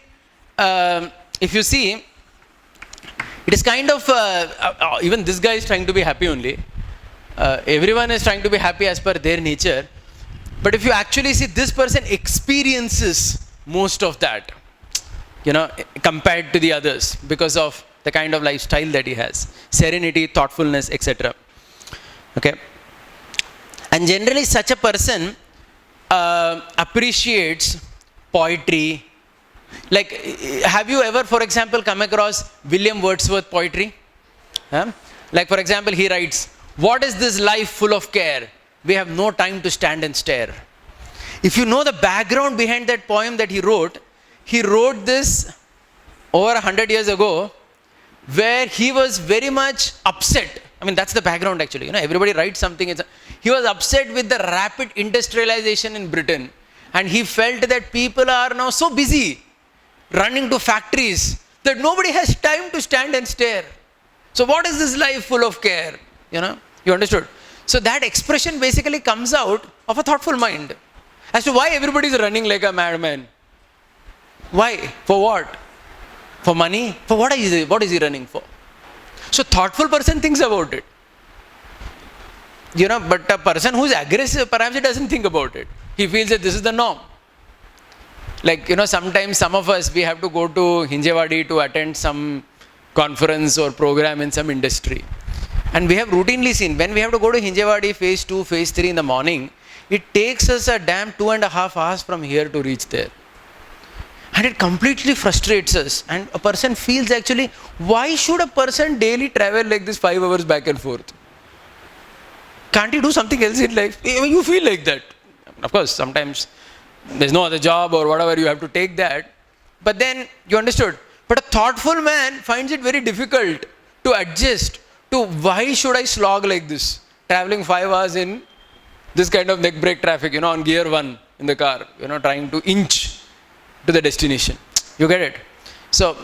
if you see, it is kind of, even this guy is trying to be happy only. Everyone is trying to be happy as per their nature. But if you actually see, this person experiences most of that, compared to the others because of the kind of lifestyle that he has. Serenity, thoughtfulness, etc. Okay. And generally such a person appreciates poetry. Like, have you ever, for example, come across William Wordsworth poetry? Like, for example, he writes, "What is this life full of care? We have no time to stand and stare." If you know the background behind that poem that he wrote this over 100 years ago, where he was very much upset. I mean, that's the background actually. Everybody writes something. He was upset with the rapid industrialization in Britain. And he felt that people are now so busy running to factories that nobody has time to stand and stare. So what is this life full of care? You understood? So that expression basically comes out of a thoughtful mind. As to why everybody is running like a madman. Why? For what? For money? For what is he running for? So thoughtful person thinks about it. But a person who is aggressive, perhaps he doesn't think about it. He feels that this is the norm. Like, sometimes some of us, we have to go to Hinjewadi to attend some conference or program in some industry. And we have routinely seen, when we have to go to Hinjewadi phase 2, phase 3 in the morning, it takes us a damn 2.5 hours from here to reach there. And it completely frustrates us. And a person feels actually, why should a person daily travel like this 5 hours back and forth? Can't you do something else in life? You feel like that. Of course, sometimes there's no other job or whatever, you have to take that. But then, you understood. But a thoughtful man finds it very difficult to adjust to why should I slog like this? Traveling 5 hours in this kind of neck brake traffic, on gear 1 in the car, trying to inch to the destination. You get it? So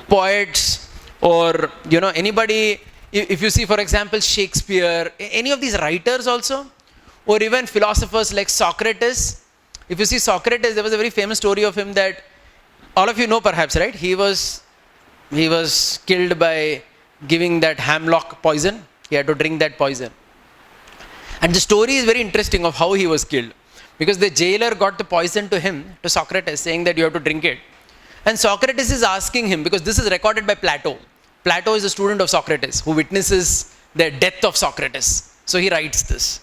poets or, anybody, if you see, for example, Shakespeare, any of these writers also, or even philosophers like Socrates. If you see Socrates, there was a very famous story of him that all of you know perhaps, right? He was killed by giving that hemlock poison. He had to drink that poison. And the story is very interesting of how he was killed. Because the jailer got the poison to Socrates, saying that you have to drink it. And Socrates is asking him, because this is recorded by Plato. Plato is a student of Socrates who witnesses the death of Socrates. So he writes this.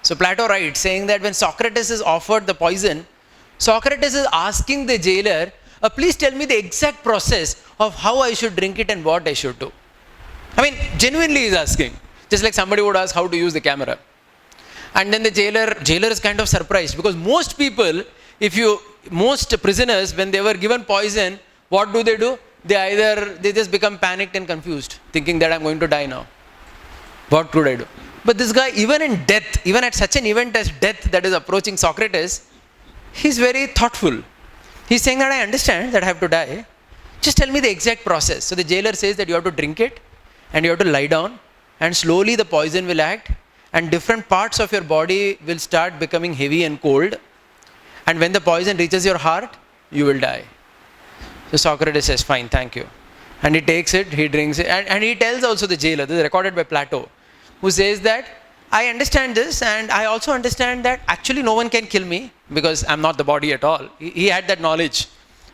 So Plato writes, saying that when Socrates is offered the poison, Socrates is asking the jailer, please tell me the exact process of how I should drink it and what I should do. I mean, genuinely he is asking. Just like somebody would ask how to use the camera. And then the jailer is kind of surprised, because most prisoners, when they were given poison, what do? They just become panicked and confused, thinking that I'm going to die now. What could I do? But this guy, even in death, even at such an event as death that is approaching Socrates, he's very thoughtful. He's saying that I understand that I have to die. Just tell me the exact process. So the jailer says that you have to drink it and you have to lie down, and slowly the poison will act and different parts of your body will start becoming heavy and cold. And when the poison reaches your heart, you will die. So Socrates says, fine, thank you. And he takes it, he drinks it, and he tells also the jailer, this is recorded by Plato, who says that I understand this, and I also understand that actually no one can kill me because I'm not the body at all. He had that knowledge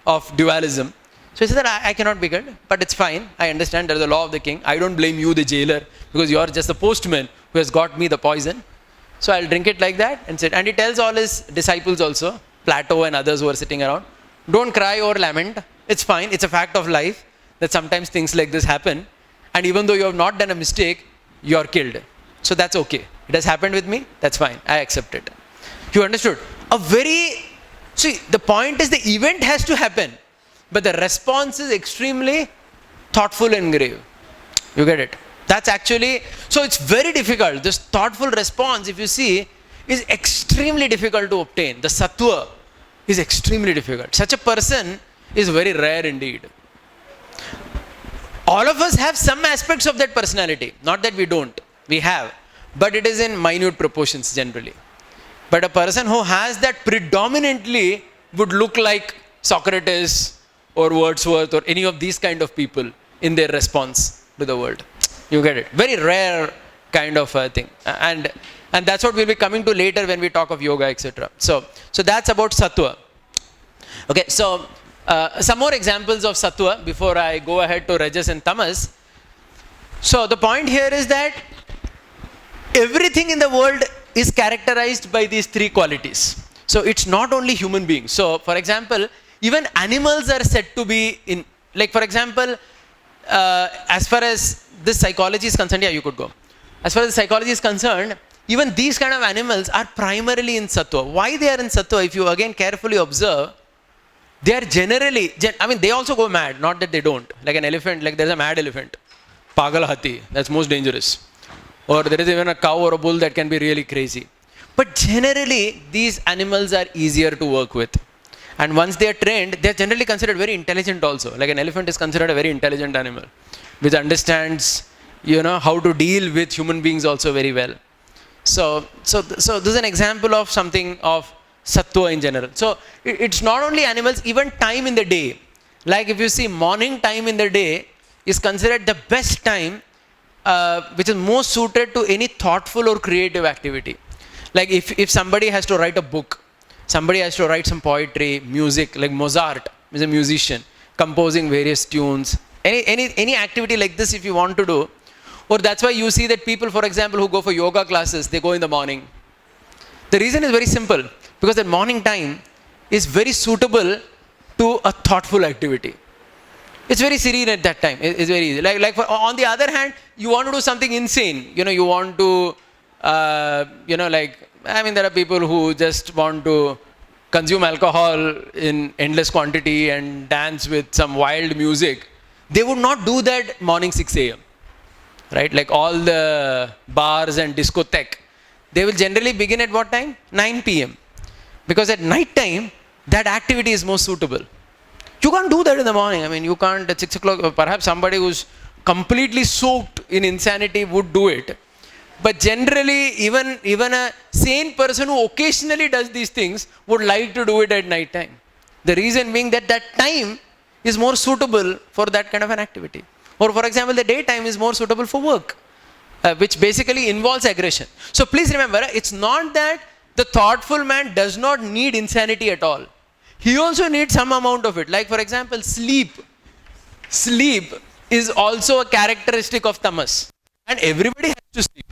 of dualism. So he said that I cannot be killed, but it's fine. I understand there is the law of the king. I don't blame you, the jailer, because you are just the postman who has got me the poison. So I'll drink it like that and sit. And he tells all his disciples also, Plato and others who are sitting around, don't cry or lament. It's fine. It's a fact of life that sometimes things like this happen. And even though you have not done a mistake, you are killed. So that's okay. It has happened with me. That's fine. I accept it. You understood? See, the point is the event has to happen, but the response is extremely thoughtful and grave. You get it? That's actually, so it's very difficult. This thoughtful response, if you see, is extremely difficult to obtain. The sattva is extremely difficult. Such a person is very rare indeed. All of us have some aspects of that personality. Not that we don't. We have. But it is in minute proportions generally. But a person who has that predominantly would look like Socrates or Wordsworth or any of these kind of people in their response to the world. You get it? Very rare kind of a thing. And that's what we'll be coming to later when we talk of yoga, etc. So that's about sattva. Okay, so some more examples of sattva before I go ahead to rajas and tamas. So the point here is that everything in the world is characterized by these three qualities. So it's not only human beings. So for example, even animals are said to be in, like for example, as far as this psychology is concerned, yeah, you could go. As far as psychology is concerned, even these kind of animals are primarily in sattva. Why they are in sattva, if you again carefully observe, they are generally, they also go mad, not that they don't. Like an elephant, like there's a mad elephant, pagal hathi, that's most dangerous. Or there is even a cow or a bull that can be really crazy. But generally, these animals are easier to work with. And once they are trained, they are generally considered very intelligent also. Like an elephant is considered a very intelligent animal, which understands, how to deal with human beings also very well. So this is an example of something of sattva in general. So it's not only animals, even time in the day. Like if you see morning time in the day is considered the best time which is most suited to any thoughtful or creative activity. Like if somebody has to write a book, somebody has to write some poetry, music, like Mozart is a musician, composing various tunes, any activity like this if you want to do. Or that's why you see that people, for example, who go for yoga classes, they go in the morning. The reason is very simple, because that morning time is very suitable to a thoughtful activity. It's very serene at that time. It's very easy. On the other hand, you want to do something insane. You want to, there are people who just want to consume alcohol in endless quantity and dance with some wild music. They would not do that morning 6 a.m. right? Like all the bars and discotheque, they will generally begin at what time? 9 p.m. Because at night time, that activity is more suitable. You can't do that in the morning. I mean, you can't at 6 o'clock. Perhaps somebody who's completely soaked in insanity would do it. But generally, even a sane person who occasionally does these things would like to do it at night time. The reason being that that time is more suitable for that kind of an activity. Or for example, the daytime is more suitable for work, which basically involves aggression. So please remember, it's not that the thoughtful man does not need insanity at all. He also needs some amount of it. Like for example, sleep. Sleep is also a characteristic of tamas. And everybody has to sleep.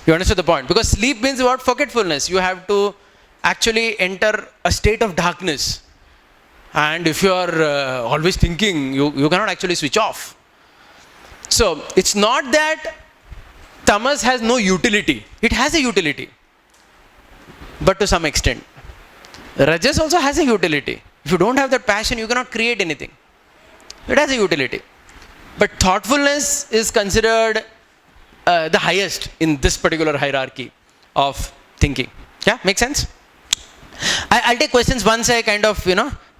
You understand the point? Because sleep means what? Forgetfulness. You have to actually enter a state of darkness. And if you are always thinking, you cannot actually switch off. So it's not that tamas has no utility. It has a utility, but to some extent. Rajas also has a utility. If you don't have that passion, you cannot create anything. It has a utility. But thoughtfulness is considered the highest in this particular hierarchy of thinking. Yeah, make sense? I'll take questions once I kind of,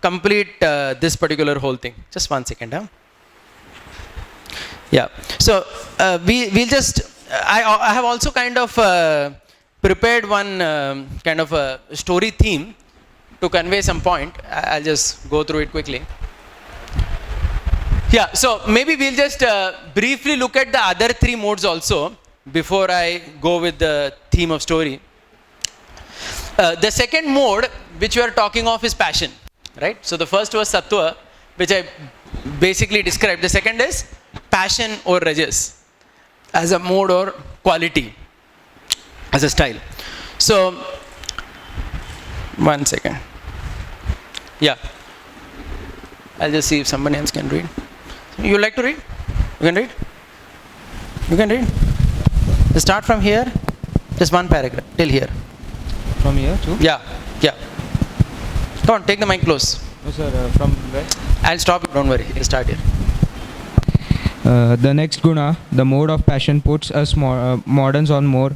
complete this particular whole thing. Just 1 second. Huh? Yeah. So we'll just, I have also kind of prepared one kind of a story theme to convey some point. I'll just go through it quickly. Yeah, so maybe we'll just briefly look at the other 3 modes also before I go with the theme of story. The second mode which we are talking of is passion, right? So the first was sattva, which I basically described. The second is passion or rajas as a mode or quality, as a style. So 1 second. Yeah, I'll just see if somebody else can read. You like to read? You can read? You can read? Just start from here, just 1 paragraph, till here. From here too? Yeah, yeah. Come on, take the mic close. No sir, from where? I'll stop you, don't worry, you'll start here. The next guna, the mode of passion, puts us moderns on more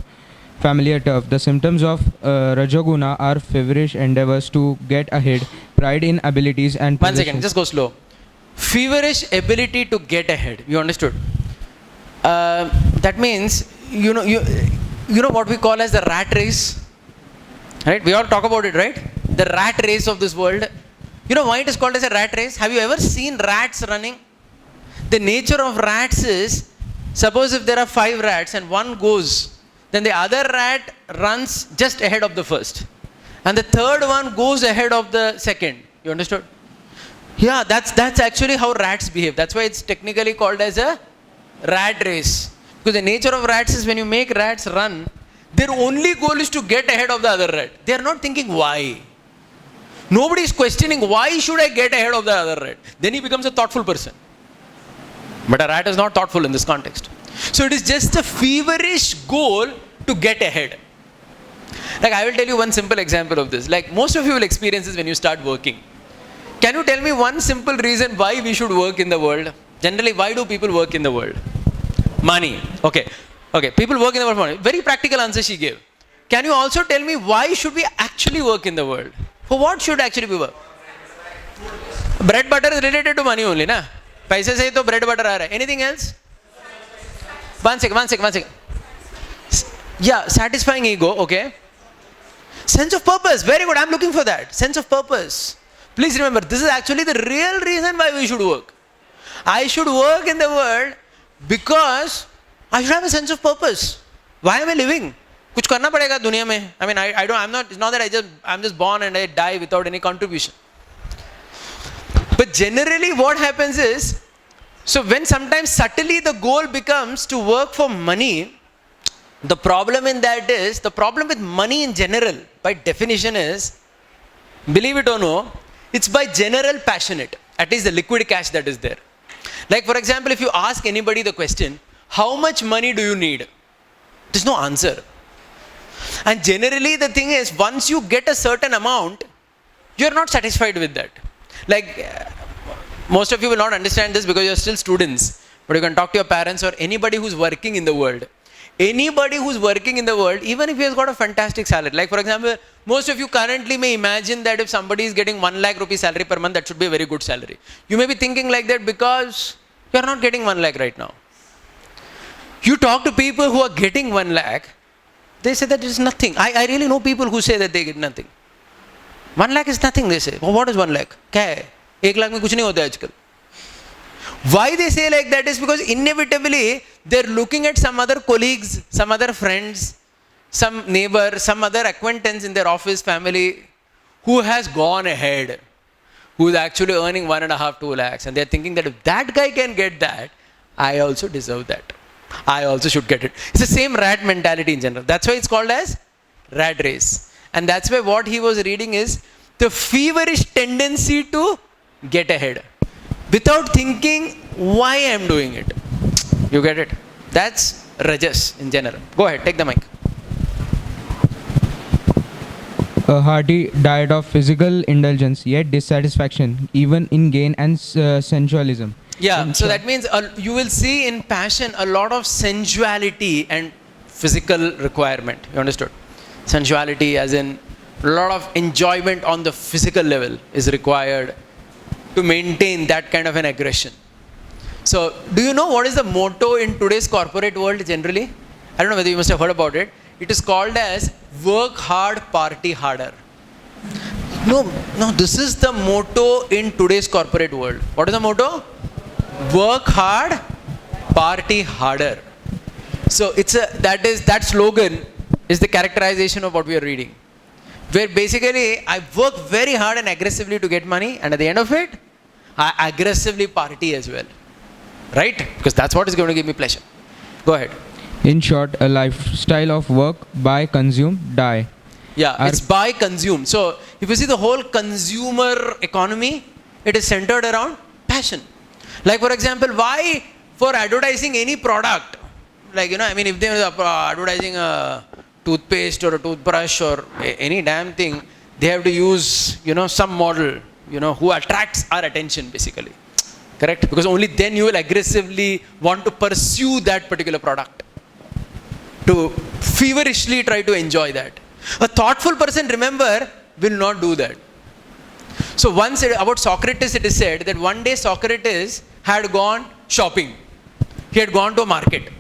familiar turf. The symptoms of Rajoguna are feverish endeavors to get ahead, pride in abilities and 1 second, just go slow. Feverish ability to get ahead. You understood? That means, you know what we call as the rat race? Right? We all talk about it, right? The rat race of this world. You know why it is called as a rat race? Have you ever seen rats running? The nature of rats is, suppose if there are 5 rats and one goes, then the other rat runs just ahead of the first. And the third one goes ahead of the second. You understood? Yeah, that's actually how rats behave. That's why it's technically called as a rat race. Because the nature of rats is when you make rats run, their only goal is to get ahead of the other rat. They are not thinking why. Nobody is questioning why should I get ahead of the other rat. Then he becomes a thoughtful person. But a rat is not thoughtful in this context. So it is just a feverish goal to get ahead. Like I will tell you one simple example of this. Like most of you will experience this when you start working. Can you tell me one simple reason why we should work in the world? Generally, why do people work in the world? Money. Okay. People work in the world for money. Very practical answer she gave. Can you also tell me why should we actually work in the world? For what should actually we work? Bread butter is related to money only, na? Paise se to bread butter aa raha hai. Anything else? One second. Yeah, satisfying ego. Okay. Sense of purpose. Very good. I'm looking for that. Sense of purpose. Please remember, this is actually the real reason why we should work. I should work in the world because I should have a sense of purpose. Why am I living? कुछ करना पड़ेगा दुनिया में. I mean, it's not that I'm just born and I die without any contribution. But generally what happens is, so when sometimes subtly the goal becomes to work for money, the problem in that is, the problem with money in general, by definition is, believe it or no, it's by general passionate, at least the liquid cash that is there. Like for example, if you ask anybody the question, how much money do you need? There's no answer. And generally the thing is, once you get a certain amount, you're not satisfied with that. Like, most of you will not understand this because you're still students. but you can talk to your parents or anybody who's working in the world. Anybody who's working in the world, even if he has got a fantastic salary, like for example, most of you currently may imagine that if somebody is getting 1 lakh rupee salary per month, that should be a very good salary. You may be thinking like that because you are not getting 1 lakh right now. You talk to people who are getting 1 lakh, they say that it is nothing. I really know people who say that they get nothing. 1 lakh is nothing, they say. Oh, what is 1 lakh? क्या है? 1 lakh में कुछ नहीं होता है आजकल. Why they say like that is because inevitably they're looking at some other colleagues, some other friends, some neighbor, some other acquaintance in their office, family who has gone ahead, who is actually earning 1.5, 2 lakhs, and they're thinking that if that guy can get that, I also deserve that. I also should get it. It's the same rat mentality in general. That's why it's called as rat race. And that's why what he was reading is the feverish tendency to get ahead without thinking why I'm doing it. You get it? That's rajas in general. Go ahead, take the mic. A hearty diet of physical indulgence, yet dissatisfaction, even in gain and sensualism. Yeah, so that means you will see in passion a lot of sensuality and physical requirement. You understood? Sensuality as in a lot of enjoyment on the physical level is required to maintain that kind of an aggression. So, do you know what is the motto in today's corporate world generally? I don't know whether you must have heard about it. It is called as work hard, party harder. No, this is the motto in today's corporate world. What is the motto? Work hard, party harder. So that slogan is the characterization of what we are reading. Where basically I work very hard and aggressively to get money, and at the end of it, I aggressively party as well. Right? Because that's what is going to give me pleasure. Go ahead. In short, a lifestyle of work, buy, consume, die. Yeah, it's buy, consume. So if you see the whole consumer economy, it is centered around passion. Like for example, why for advertising any product, like if they are advertising a toothpaste or a toothbrush or any damn thing, they have to use some model who attracts our attention basically. Correct? Because only then you will aggressively want to pursue that particular product, to feverishly try to enjoy that. A thoughtful person, remember, will not do that. So once about Socrates, it is said that one day Socrates had gone shopping. He had gone to a market.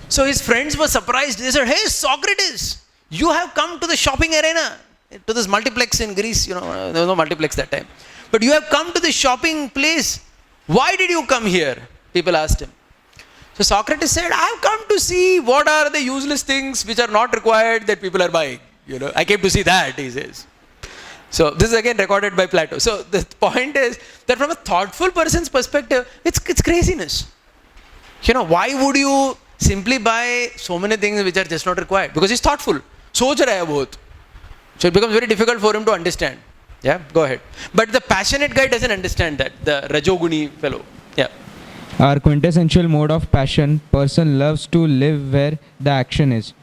So his friends were surprised. They said, "Hey Socrates, you have come to the shopping arena, to this multiplex in Greece. There was no multiplex that time. But you have come to the shopping place. Why did you come here?" People asked him. So Socrates said, "I have come to see what are the useless things which are not required that people are buying. I came to see that," he says. So this is again recorded by Plato. So the point is that from a thoughtful person's perspective, it's craziness. Why would you simply buy so many things which are just not required? Because he's thoughtful. सोच रहा है बहुत. So it becomes very difficult for him to understand. Yeah, go ahead. But the passionate guy doesn't understand that, the Rajoguni fellow. Yeah. Our quintessential mode of passion, person loves to live where the action is.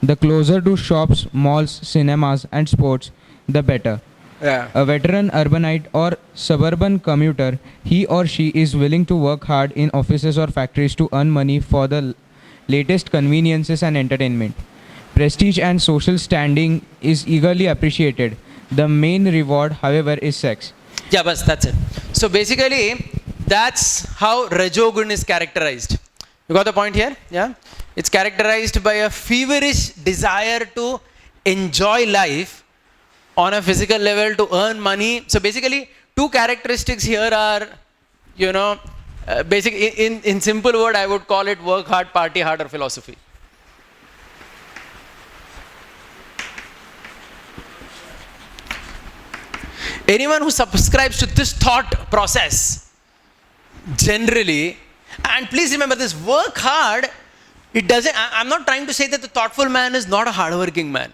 The closer to shops, malls, cinemas and sports, the better. Yeah. A veteran urbanite or suburban commuter, he or she is willing to work hard in offices or factories to earn money for the latest conveniences and entertainment. Prestige and social standing is eagerly appreciated. The main reward, however, is sex. Yeah, but that's it. So basically, that's how Rajogun is characterized. You got the point here? Yeah? It's characterized by a feverish desire to enjoy life on a physical level, to earn money. So basically, two characteristics here are, in simple word, I would call it work hard, party harder philosophy. Anyone who subscribes to this thought process, generally, and please remember this, work hard, I'm not trying to say that the thoughtful man is not a hardworking man.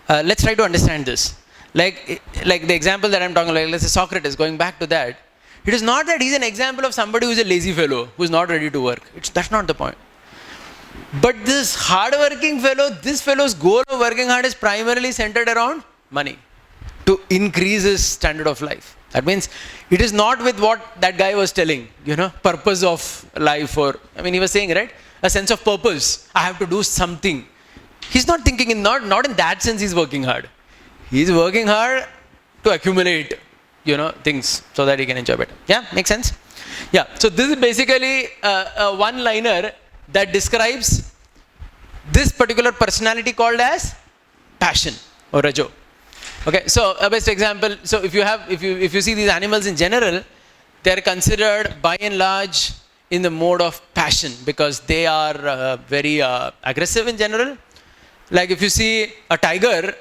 Let's try to understand this. Like the example that I'm talking about, let's say Socrates, going back to that, it is not that he's an example of somebody who is a lazy fellow, who is not ready to work. That's not the point. But this hardworking fellow, this fellow's goal of working hard is primarily centered around money, to increase his standard of life. That means it is not with what that guy was telling, purpose of life, or, he was saying, right, a sense of purpose. I have to do something. He's not thinking not in that sense he's working hard. He's working hard to accumulate, things so that he can enjoy better. Yeah, makes sense? Yeah, so this is basically a one-liner that describes this particular personality called as passion or rajo. Okay, so a best example, so if you see these animals in general, they are considered by and large in the mode of passion because they are very aggressive in general. Like if you see a tiger,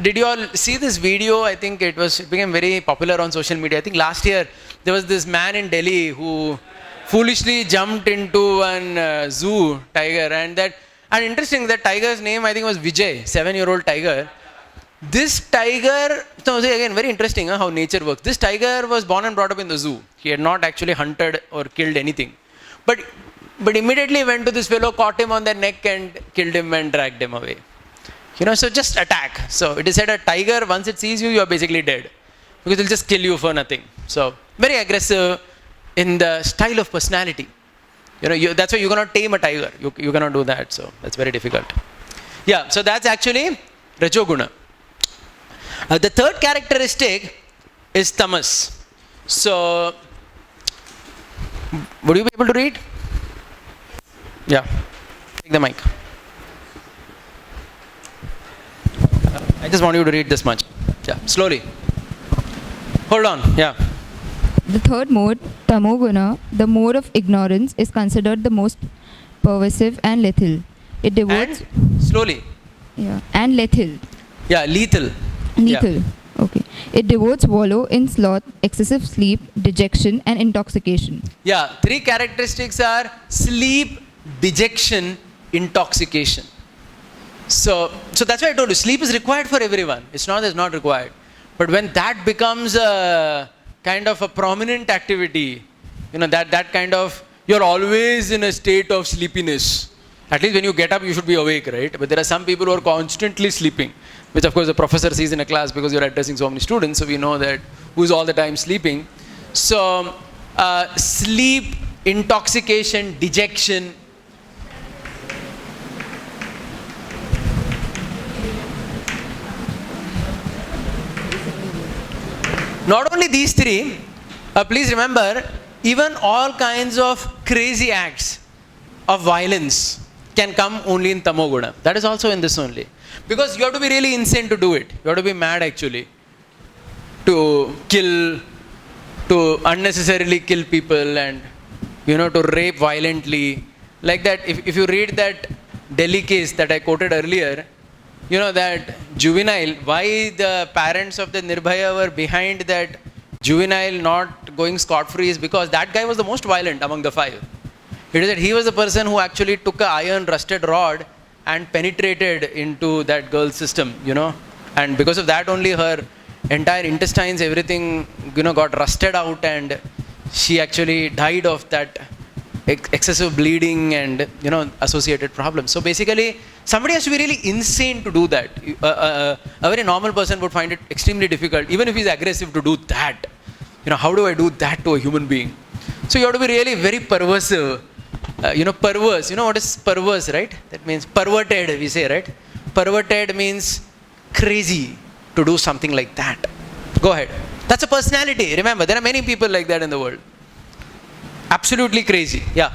did you all see this video? I think it became very popular on social media. I think last year there was this man in Delhi who foolishly jumped into an zoo tiger, and interesting, that tiger's name I think was Vijay, 7-year-old tiger. This tiger, so again very interesting how nature works. This tiger was born and brought up in the zoo. He had not actually hunted or killed anything, but immediately went to this fellow, caught him on the neck and killed him and dragged him away. So just attack. So it is said a tiger, once it sees you, you are basically dead because it will just kill you for nothing. So very aggressive in the style of personality. That's why you cannot tame a tiger. You cannot do that. So that's very difficult. Yeah, so that's actually Rajoguna. The third characteristic is tamas. So would you be able to read? Yeah, take the mic. I just want you to read this much. Yeah, slowly. Hold on. Yeah. The third mode, tamoguna, the mode of ignorance, is considered the most pervasive and lethal. It devotes And slowly. and lethal. Yeah, lethal. Lethal. Yeah. Okay. It devotes wallow in sloth, excessive sleep, dejection, and intoxication. Yeah, three characteristics are sleep, dejection, intoxication. So that's why I told you, sleep is required for everyone. It's not that it's not required. But when that becomes a kind of a prominent activity, that kind of, you're always in a state of sleepiness. At least when you get up, you should be awake, right? But there are some people who are constantly sleeping, which of course the professor sees in a class because you're addressing so many students. So we know that who's all the time sleeping. So sleep, intoxication, dejection. Not only these three, please remember, even all kinds of crazy acts of violence can come only in tamoguna. That is also in this only. Because you have to be really insane to do it. You have to be mad actually to kill, to unnecessarily kill people and, to rape violently. Like that, if you read that Delhi case that I quoted earlier, that juvenile, why the parents of the Nirbhaya were behind that juvenile not going scot-free is because that guy was the most violent among the five. It is that he was the person who actually took an iron rusted rod and penetrated into that girl's system, and because of that only her entire intestines, everything, got rusted out and she actually died of that excessive bleeding and, associated problems. So basically, somebody has to be really insane to do that. A very normal person would find it extremely difficult, even if he's aggressive, to do that. How do I do that to a human being? So you have to be really very perversive. Perverse. What is perverse, right? That means perverted, we say, right? Perverted means crazy to do something like that. Go ahead. That's a personality. Remember, there are many people like that in the world. Absolutely crazy. Yeah.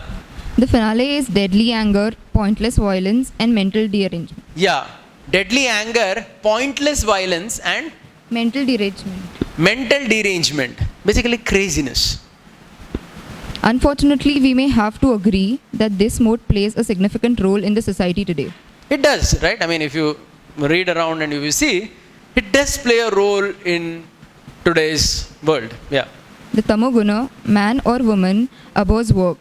The finale is deadly anger, pointless violence, and mental derangement. Yeah. Deadly anger, pointless violence, and Mental derangement. mental derangement. Basically craziness. Unfortunately, we may have to agree that this mode plays a significant role in the society today. It does, right? If you read around and you see, it does play a role in today's world. Yeah. The tamoguna, man or woman, abhors work.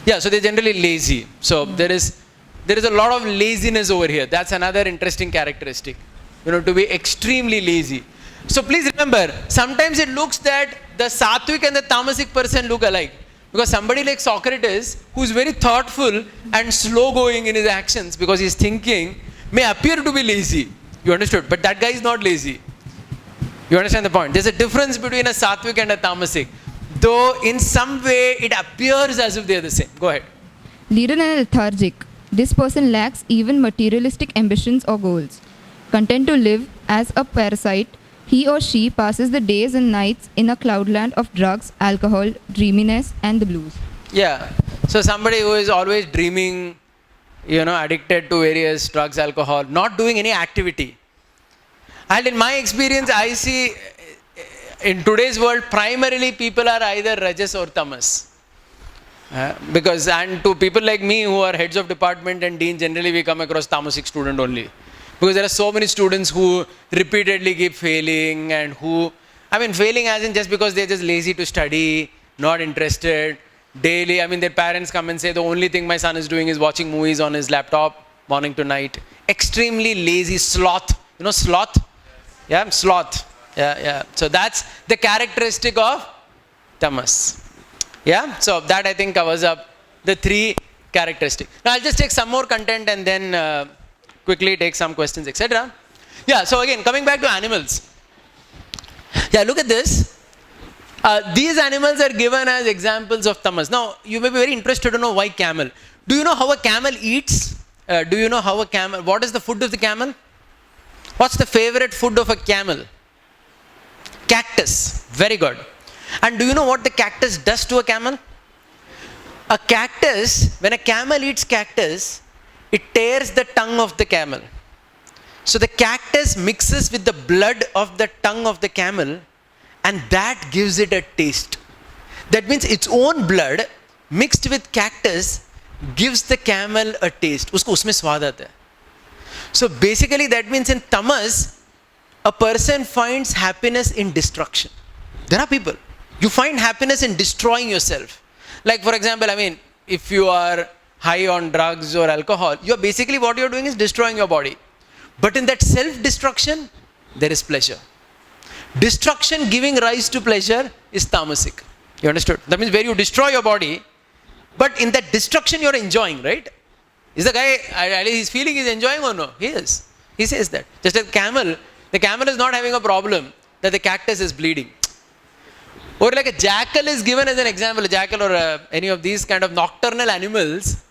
Yeah, so they're generally lazy. So there is a lot of laziness over here. That's another interesting characteristic. To be extremely lazy. So please remember, sometimes it looks that the sattvic and the tamasic person look alike. Because somebody like Socrates, who is very thoughtful and slow going in his actions because he's thinking, may appear to be lazy. You understood? But that guy is not lazy. You understand the point? There's a difference between a sattvic and a tamasic. Though in some way it appears as if they are the same. Go ahead. Leader and lethargic. This person lacks even materialistic ambitions or goals. Content to live as a parasite, he or she passes the days and nights in a cloudland of drugs, alcohol, dreaminess, and the blues. Yeah. So somebody who is always dreaming, addicted to various drugs, alcohol, not doing any activity. And in my experience, I see in today's world, primarily people are either rajas or tamas. Because, and to people like me who are heads of department and dean, generally we come across tamasic student only. Because there are so many students who repeatedly keep failing and failing as in just because they're just lazy to study, not interested, daily. Their parents come and say the only thing my son is doing is watching movies on his laptop, morning to night. Extremely lazy, sloth. You know sloth? Yeah, sloth. Yeah. So that's the characteristic of tamas. Yeah, so that I think covers up the three characteristics. Now I'll just take some more content and then quickly take some questions, etc. Yeah, so again, coming back to animals. Yeah, look at this. These animals are given as examples of tamas. Now, you may be very interested to know why camel. Do you know how a camel eats? What is the food of the camel? What's the favorite food of a camel? Cactus. Very good. And do you know what the cactus does to a camel? A cactus, when a camel eats cactus, it tears the tongue of the camel. So the cactus mixes with the blood of the tongue of the camel and that gives it a taste. That means its own blood mixed with cactus gives the camel a taste. Usko usme swad aata hai. So basically that means in tamas, a person finds happiness in destruction. There are people. You find happiness in destroying yourself. Like for example, if you are high on drugs or alcohol, what you're doing is destroying your body. But in that self-destruction, there is pleasure. Destruction giving rise to pleasure is tamasic. You understood? That means where you destroy your body, but in that destruction you're enjoying, right? Is the guy, he's feeling he's enjoying or no? He is. He says that. Just like the camel is not having a problem that the cactus is bleeding. Or like a jackal is given as an example, a jackal or any of these kind of nocturnal animals,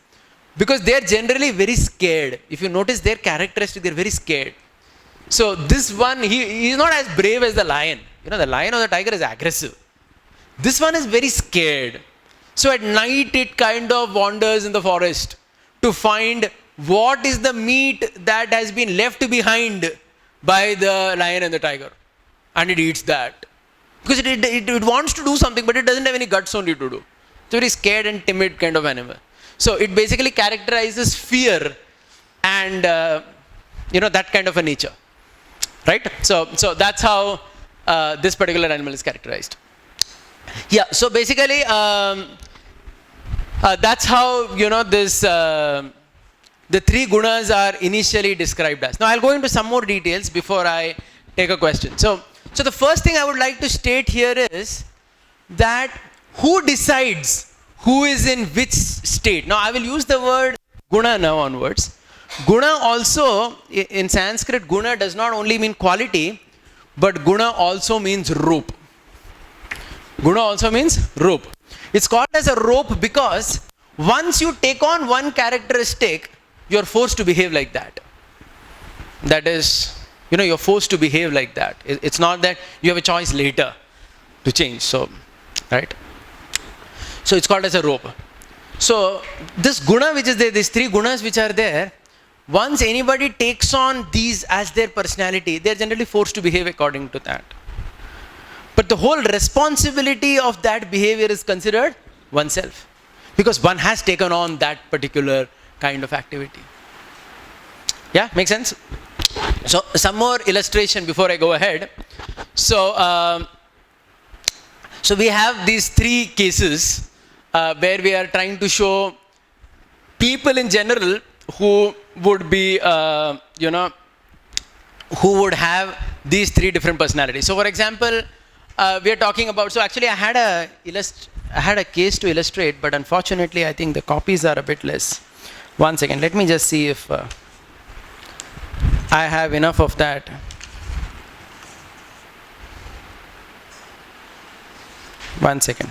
because they are generally very scared. If you notice their characteristic, they're very scared. So this one, he is not as brave as the lion. The lion or the tiger is aggressive. This one is very scared. So at night it kind of wanders in the forest to find what is the meat that has been left behind by the lion and the tiger. And it eats that. Because it wants to do something, but it doesn't have any guts only to do. It's a very scared and timid kind of animal. So it basically characterizes fear and that kind of a nature. Right? So that's how this particular animal is characterized. Yeah, so basically that's how this the three gunas are initially described as. Now I'll go into some more details before I take a question. So the first thing I would like to state here is that who decides who is in which state? Now I will use the word guna now onwards. Guna also, in Sanskrit, guna does not only mean quality, but guna also means rope. Guna also means rope. It's called as a rope because once you take on one characteristic, you are forced to behave like that. That is, you're forced to behave like that. It's not that you have a choice later to change. So, right? So it's called as a rope. So this guna which is there, these three gunas which are there, once anybody takes on these as their personality, they're generally forced to behave according to that. But the whole responsibility of that behavior is considered oneself. Because one has taken on that particular kind of activity. Yeah, make sense? So some more illustration before I go ahead. So we have these three cases where we are trying to show people in general who would be, who would have these three different personalities. So for example, we are talking about, so actually I had a case to illustrate, but unfortunately I think the copies are a bit less. One second, let me just see if I have enough of that. 1 second.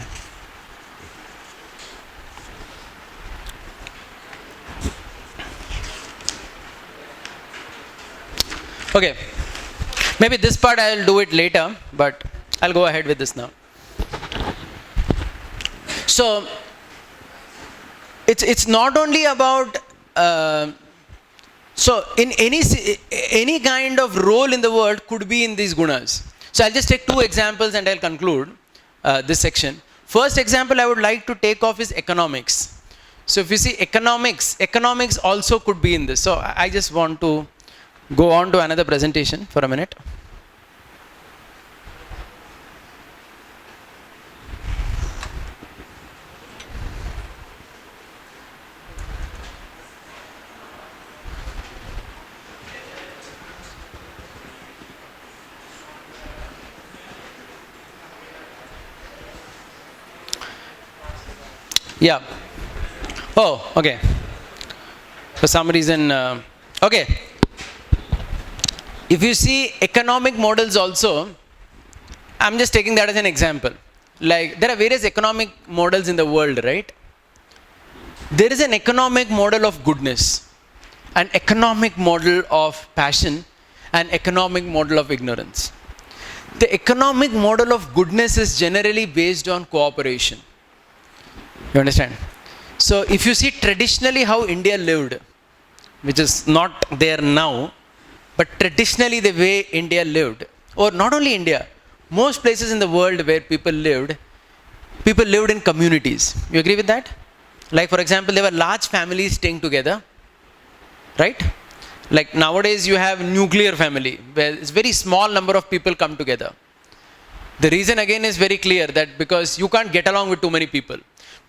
Okay, maybe this part I will do it later, but I'll go ahead with this now. So, it's not only about, so in any kind of role in the world could be in these gunas. So I'll just take 2 examples and I'll conclude this section. First example I would like to take off is economics. So if you see economics also could be in this. So I just want to go on to another presentation for a minute. Yeah. Oh, okay. For some reason, okay. If you see economic models also, I'm just taking that as an example. Like there are various economic models in the world, right? There is an economic model of goodness, an economic model of passion, an economic model of ignorance. The economic model of goodness is generally based on cooperation. You understand? So if you see traditionally how India lived, which is not there now, but traditionally the way India lived, or not only India, most places in the world where people lived in communities. You agree with that? Like for example, there were large families staying together, right? Like nowadays you have nuclear family, where it's very small number of people come together. The reason again is very clear, that because you can't get along with too many people.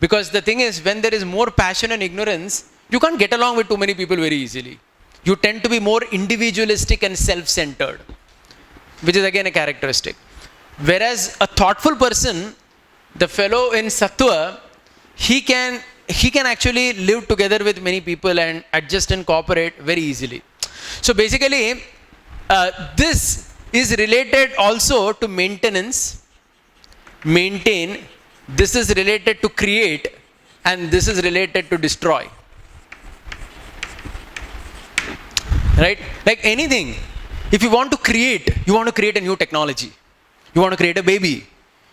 Because the thing is, when there is more passion and ignorance, you can't get along with too many people very easily. You tend to be more individualistic and self-centered, which is again a characteristic. Whereas a thoughtful person, the fellow in Sattva, he can actually live together with many people and adjust and cooperate very easily. So basically, this is related also to maintenance, maintain. This is related to create, and this is related to destroy. Right? Like anything, if you want to create a new technology, you want to create a baby,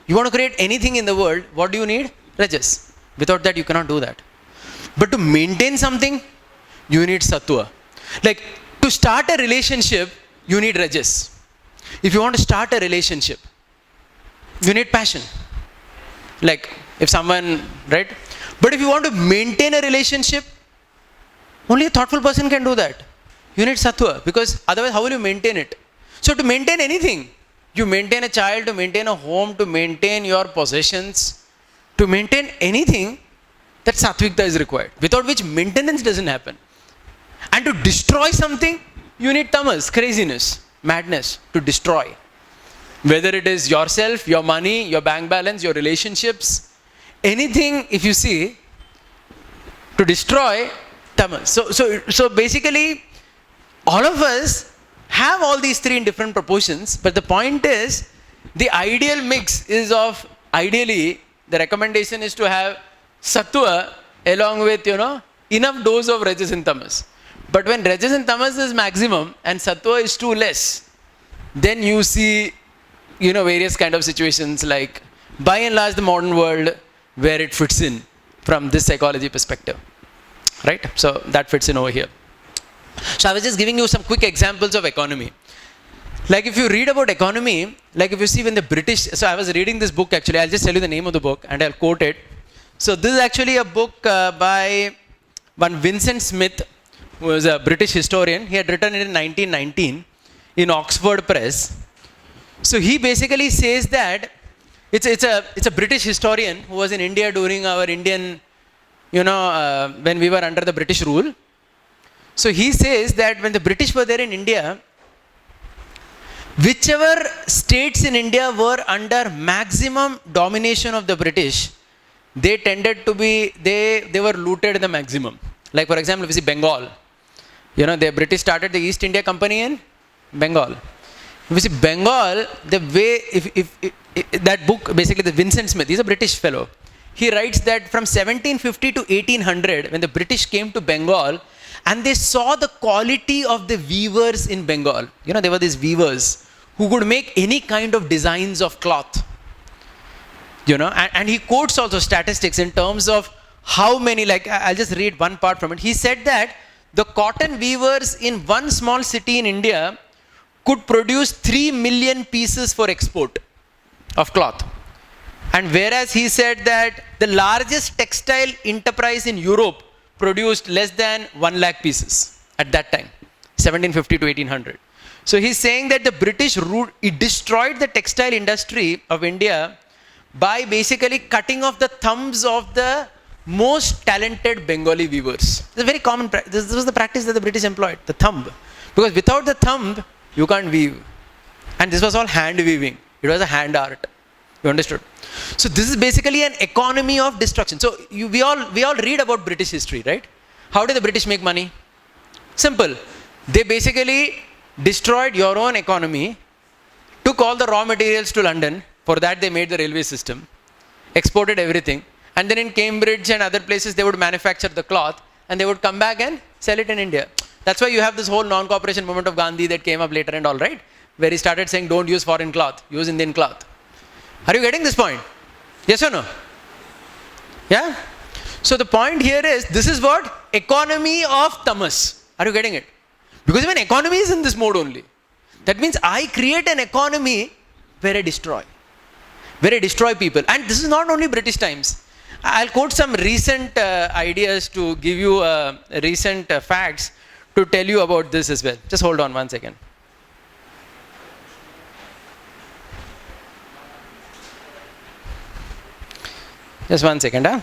you want to create anything in the world, what do you need? Rajas. Without that, you cannot do that. But to maintain something, you need sattva. Like to start a relationship, you need rajas. If you want to start a relationship, you need passion. Like if someone, right? But if you want to maintain a relationship, only a thoughtful person can do that. You need sattva, because otherwise how will you maintain it? So to maintain anything, you maintain a child, to maintain a home, to maintain your possessions, to maintain anything, that sattvikta is required, without which maintenance doesn't happen. And to destroy something, you need tamas, craziness, madness, to destroy. Whether it is yourself, your money, your bank balance, your relationships, anything, if you see, to destroy, tamas. So basically, all of us have all these 3 in different proportions, but the point is, the ideal mix is of, ideally, the recommendation is to have sattva along with, enough dose of rajas and tamas. But when rajas and tamas is maximum and sattva is too less, then you see, various kind of situations, like by and large the modern world where it fits in from this psychology perspective, right? So that fits in over here. So I was just giving you some quick examples of economy. Like if you read about economy, like if you see when the British, so I was reading this book actually, I'll just tell you the name of the book and I'll quote it. So this is actually a book by one Vincent Smith, who was a British historian. He had written it in 1919 in Oxford Press. So he basically says that it's a British historian who was in India during our Indian, when we were under the British rule. So he says that when the British were there in India, whichever states in India were under maximum domination of the British, they tended to be, they were looted the maximum. Like for example, if you see Bengal, the British started the East India Company in Bengal. You see, Bengal, the way, if that book, basically the Vincent Smith, he's a British fellow. He writes that from 1750 to 1800, when the British came to Bengal, and they saw the quality of the weavers in Bengal. You know, there were these weavers who could make any kind of designs of cloth. You know, and he quotes also statistics in terms of how many, like, I'll just read one part from it. He said that the cotton weavers in one small city in India could produce 3 million pieces for export of cloth. And whereas he said that the largest textile enterprise in Europe produced less than 1 lakh pieces at that time, 1750 to 1800. So he's saying that the British it destroyed the textile industry of India by basically cutting off the thumbs of the most talented Bengali weavers. It's a very common practice. This was the practice that the British employed, the thumb. Because without the thumb, you can't weave. And this was all hand weaving. It was a hand art. You understood? So this is basically an economy of destruction. So we all read about British history, right? How did the British make money? Simple. They basically destroyed your own economy, took all the raw materials to London. For that they made the railway system, exported everything. And then in Cambridge and other places they would manufacture the cloth and they would come back and sell it in India. That's why you have this whole non-cooperation movement of Gandhi that came up later and all, right? Where he started saying don't use foreign cloth, use Indian cloth. Are you getting this point? Yes or no? Yeah? So the point here is, this is what? Economy of tamas. Are you getting it? Because even economy is in this mode only. That means I create an economy where I destroy. Where I destroy people. And this is not only British times. I'll quote some recent ideas to give you recent facts to tell you about this as well. Just hold on one second. Just one second, huh?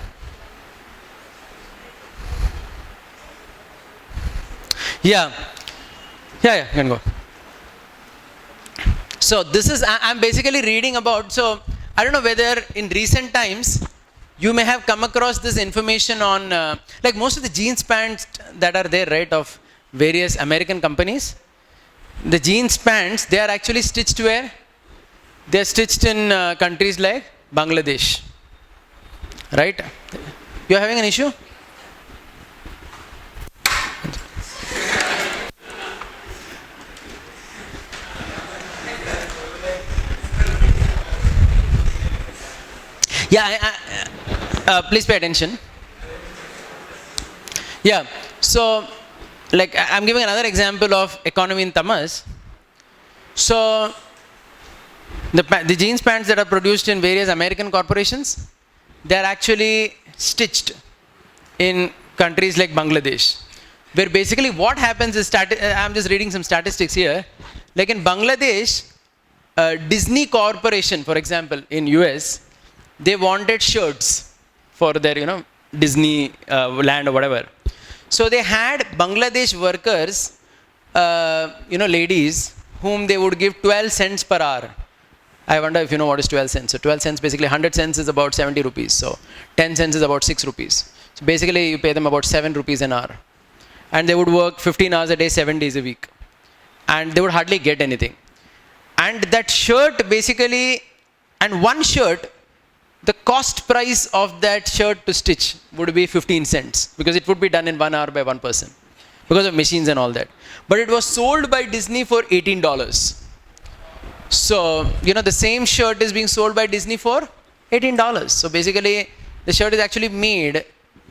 Yeah, you can go. So this is, I'm basically reading about, so I don't know whether in recent times you may have come across this information on, like most of the jeans pants that are there, right, of various American companies. The jeans pants, they are actually stitched where? They are stitched in countries like Bangladesh. Right? You are having an issue? Yeah, please pay attention. Yeah, so like I'm giving another example of economy in tamas. So the jeans pants that are produced in various American corporations, they are actually stitched in countries like Bangladesh, where basically what happens is, I'm just reading some statistics here, like in Bangladesh, Disney Corporation, for example, in US, they wanted shirts for their, you know, Disney land or whatever. So they had Bangladesh workers, you know, ladies, whom they would give 12 cents per hour. I wonder if you know what is 12 cents. So 12 cents, basically 100 cents is about 70 rupees. So 10 cents is about 6 rupees. So basically you pay them about 7 rupees an hour. And they would work 15 hours a day, 7 days a week. And they would hardly get anything. And that shirt basically, and one shirt, the cost price of that shirt to stitch would be 15 cents. Because it would be done in 1 hour by one person. Because of machines and all that. But it was sold by Disney for $18. So, you know, the same shirt is being sold by Disney for $18. So basically, the shirt is actually made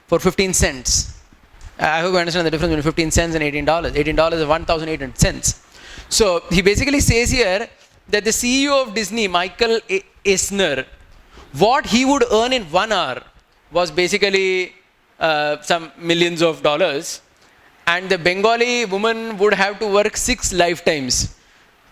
for 15 cents. I hope you understand the difference between 15 cents and $18. $18 is 1,800 cents. So he basically says here that the CEO of Disney, Michael Eisner, what he would earn in 1 hour was basically some millions of dollars. And the Bengali woman would have to work 6 lifetimes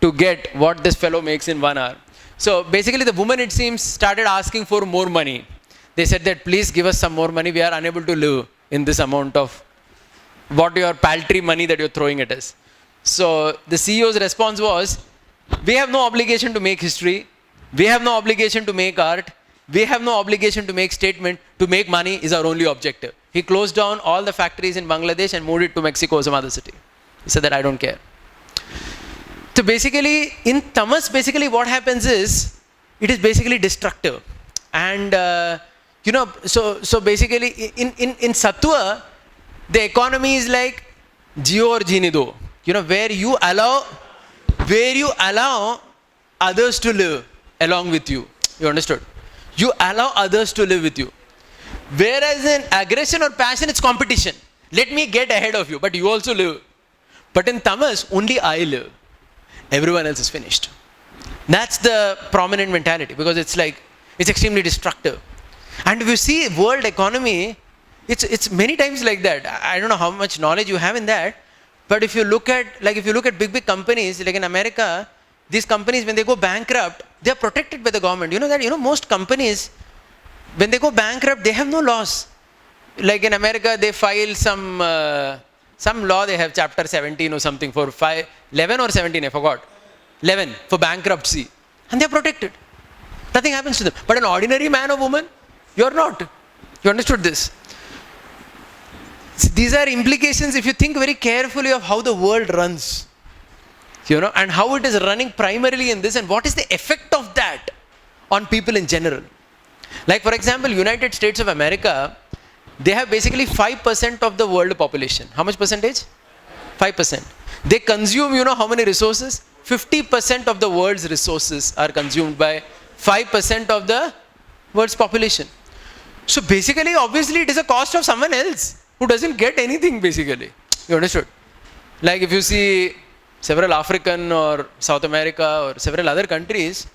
to get what this fellow makes in 1 hour. So basically the woman, it seems, started asking for more money. They said that please give us some more money. We are unable to live in this amount of what your paltry money that you're throwing at us. So the CEO's response was, we have no obligation to make history. We have no obligation to make art. We have no obligation to make statement. To make money is our only objective. He closed down all the factories in Bangladesh and moved it to Mexico or some other city. He said that I don't care. So basically, in tamas, basically what happens is, it is basically destructive. And, so basically, in sattva, the economy is like, jio or jeene do. Where you allow others to live along with you. You understood? You allow others to live with you. Whereas in aggression or passion, it's competition. Let me get ahead of you, but you also live. But in tamas, only I live. Everyone else is finished. That's the prominent mentality, because it's extremely destructive. And if you see world economy, it's many times like that. I don't know how much knowledge you have in that, but if you look at big companies, like in America, these companies, when they go bankrupt, they are protected by the government. You know that, most companies, when they go bankrupt, they have no loss. Like in America, they file some law, they have chapter 17 or something for 11 or 17, I forgot. 11 for bankruptcy. And they are protected. Nothing happens to them. But an ordinary man or woman, you are not. You understood this? These are implications if you think very carefully of how the world runs. And how it is running primarily in this, and what is the effect of that on people in general. Like for example, United States of America, they have basically 5% of the world population. How much percentage? 5%. They consume, how many resources? 50% of the world's resources are consumed by 5% of the world's population. So basically, obviously, it is a cost of someone else who doesn't get anything basically. You understood? Like if you see several African or South America or several other countries,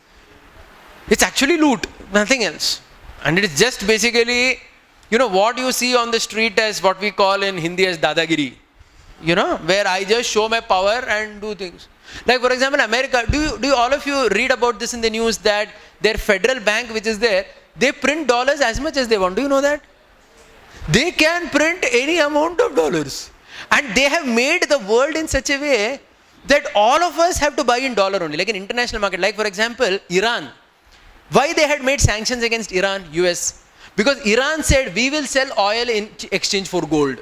it's actually loot, nothing else. And it is just basically, what you see on the street as what we call in Hindi as dadagiri. Where I just show my power and do things. Like for example, America, do you all of you read about this in the news that their federal bank which is there, they print dollars as much as they want. Do you know that? They can print any amount of dollars. And they have made the world in such a way that all of us have to buy in dollar only, like in international market. Like for example, Iran. Why they had made sanctions against Iran, US? Because Iran said, we will sell oil in exchange for gold.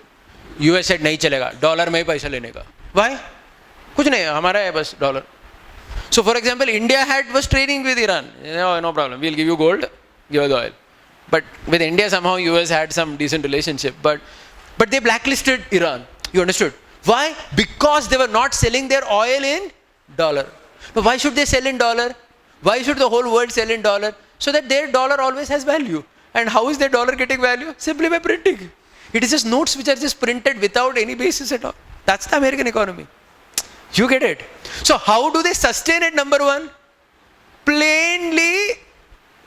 US said, nahi chalega, dollar mein paisa lene ka. Why? Kuch nahi, hamara hai bas dollar. So for example, India was trading with Iran. No problem, we'll give you gold, give us the oil. But with India somehow US had some decent relationship. But they blacklisted Iran. You understood? Why? Because they were not selling their oil in dollar. But why should they sell in dollar? Why should the whole world sell in dollar? So that their dollar always has value. And how is their dollar getting value? Simply by printing. It is just notes which are just printed without any basis at all. That's the American economy. You get it? So how do they sustain it? Number one, plainly,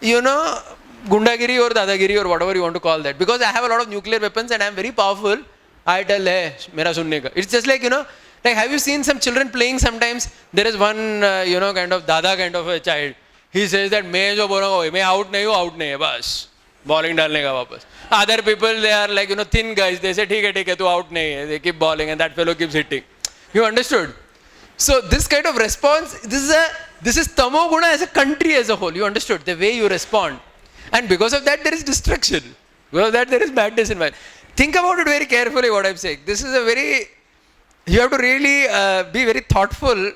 gundagiri or dadagiri or whatever you want to call that. Because I have a lot of nuclear weapons and I am very powerful. I tell, hey, mera sunne ka. It's just like, like have you seen some children playing sometimes? There is one, kind of dada kind of a child. He says that, main jo bola ho, main out nahi hai, bas. Bowling dalne ka wapas. Other people, they are like, thin guys. They say, theek hai, tu out nahi hai. They keep bowling and that fellow keeps hitting. You understood? So this kind of response, this is tamo guna as a country as a whole. You understood? The way you respond. And because of that, there is destruction. Because of that, there is madness in mind. Think about it very carefully what I'm saying. This is you have to really be very thoughtful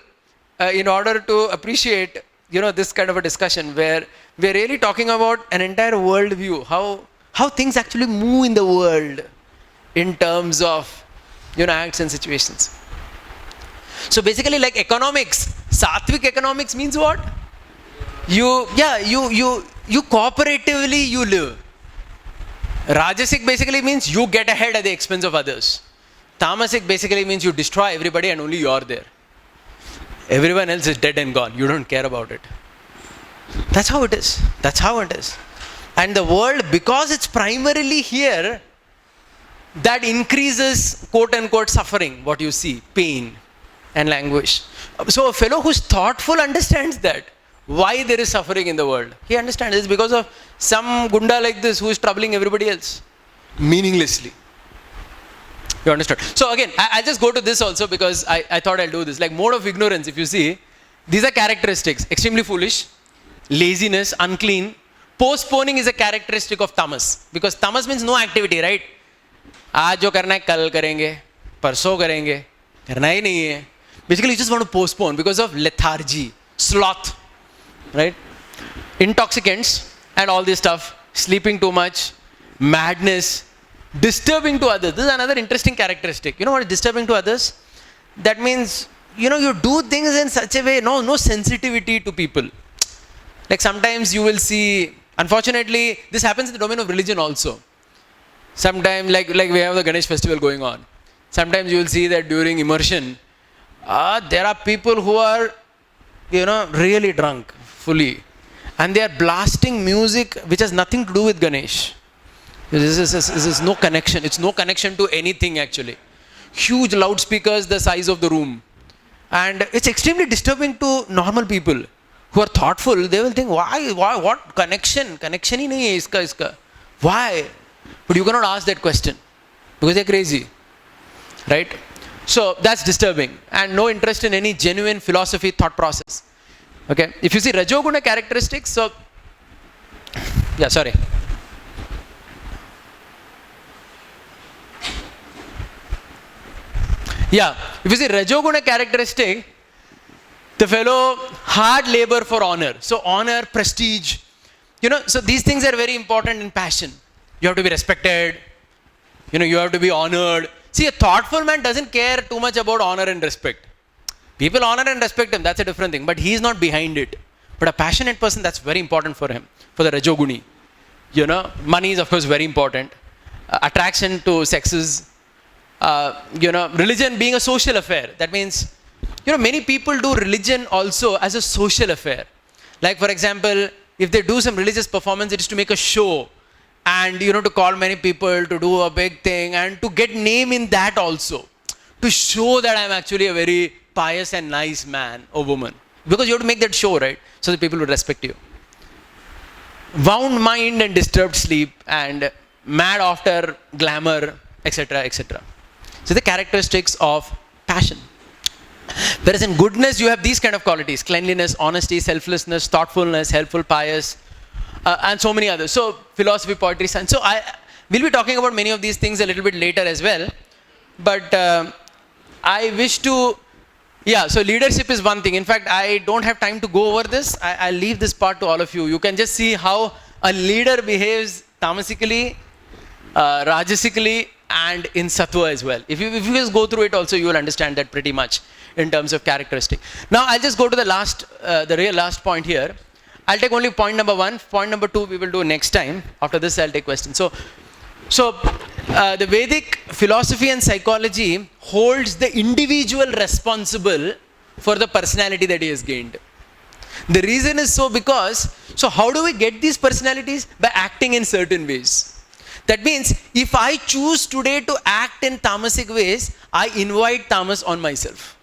in order to appreciate, this kind of a discussion where we're really talking about an entire world view, how things actually move in the world in terms of, acts and situations. So basically like economics, Sattvic economics means what? You cooperatively you live. Rajasic basically means you get ahead at the expense of others. Tamasic basically means you destroy everybody and only you are there. Everyone else is dead and gone. You don't care about it. That's how it is. That's how it is. And the world, because it's primarily here, that increases quote unquote suffering, what you see, pain and languish. So a fellow who's thoughtful understands that. Why there is suffering in the world. He understands it's because of some gunda like this who is troubling everybody else. Meaninglessly. You understood? So again, I'll just go to this also because I thought I'll do this. Like mode of ignorance, if you see, these are characteristics. Extremely foolish, laziness, unclean. Postponing is a characteristic of tamas. Because tamas means no activity, right? आज जो करना है कल करेंगे, परसों करेंगे, करना ही नहीं है. Basically, you just want to postpone because of lethargy, sloth, right? Intoxicants and all this stuff, sleeping too much, madness, disturbing to others. This is another interesting characteristic. You know what is disturbing to others? That means, you do things in such a way, no sensitivity to people. Like sometimes you will see, unfortunately, this happens in the domain of religion also. Sometimes, like we have the Ganesh festival going on. Sometimes you will see that during immersion, there are people who are, really drunk, fully. And they are blasting music which has nothing to do with Ganesh. This is no connection. It's no connection to anything actually. Huge loudspeakers the size of the room. And it's extremely disturbing to normal people who are thoughtful. They will think, why, what connection? Connection hi nahi hai iska. Why? But you cannot ask that question because they're crazy. Right? So that's disturbing and no interest in any genuine philosophy, thought process. Okay? If you see Rajoguna characteristics, so, yeah, sorry. Yeah, if you see Rajoguna characteristic, the fellow hard labor for honor. So honor, prestige, so these things are very important in passion. You have to be respected, you have to be honored. See, a thoughtful man doesn't care too much about honor and respect. People honor and respect him, that's a different thing, but he is not behind it. But a passionate person, that's very important for him, for the Rajoguni. Money is of course very important. Attraction to sexes, religion being a social affair. That means, many people do religion also as a social affair. Like for example, if they do some religious performance, it is to make a show. And to call many people to do a big thing and to get name in that also. To show that I'm actually a very pious and nice man or woman. Because you have to make that show, right? So that people will respect you. Wound mind and disturbed sleep and mad after glamour, etc., etc. So the characteristics of passion. Whereas in goodness, you have these kind of qualities: cleanliness, honesty, selflessness, thoughtfulness, helpful, pious, and so many others. So philosophy, poetry, science. So we'll be talking about many of these things a little bit later as well. But I wish to, so leadership is one thing. In fact, I don't have time to go over this. I'll leave this part to all of you. You can just see how a leader behaves tamasically, rajasically, and in sattva as well. If you just go through it also, you will understand that pretty much in terms of characteristic. Now I'll just go to the real last point here. I'll take only point number 1. Point number 2 we will do next time. After this I'll take questions. So the Vedic philosophy and psychology holds the individual responsible for the personality that he has gained. The reason is because how do we get these personalities? By acting in certain ways. That means if I choose today to act in tamasic ways, I invite tamas on myself.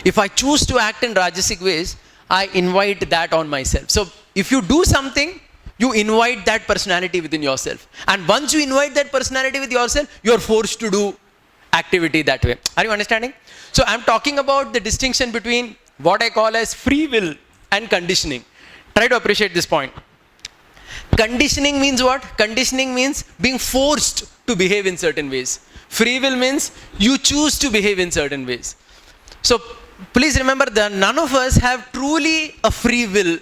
If I choose to act in rajasic ways, I invite that on myself. So if you do something, you invite that personality within yourself. And once you invite that personality with yourself, you are forced to do activity that way. Are you understanding? So I'm talking about the distinction between what I call as free will and conditioning. Try to appreciate this point. Conditioning means what? Conditioning means being forced to behave in certain ways. Free will means you choose to behave in certain ways. So please remember that none of us have truly a free will.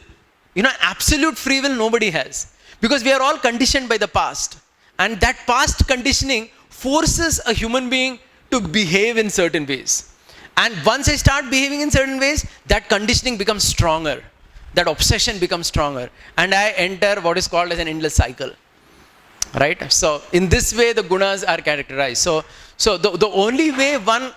Absolute free will nobody has. Because we are all conditioned by the past. And that past conditioning forces a human being to behave in certain ways. And once I start behaving in certain ways, that conditioning becomes stronger. That obsession becomes stronger. And I enter what is called as an endless cycle. Right? So in this way, the gunas are characterized. So the only way one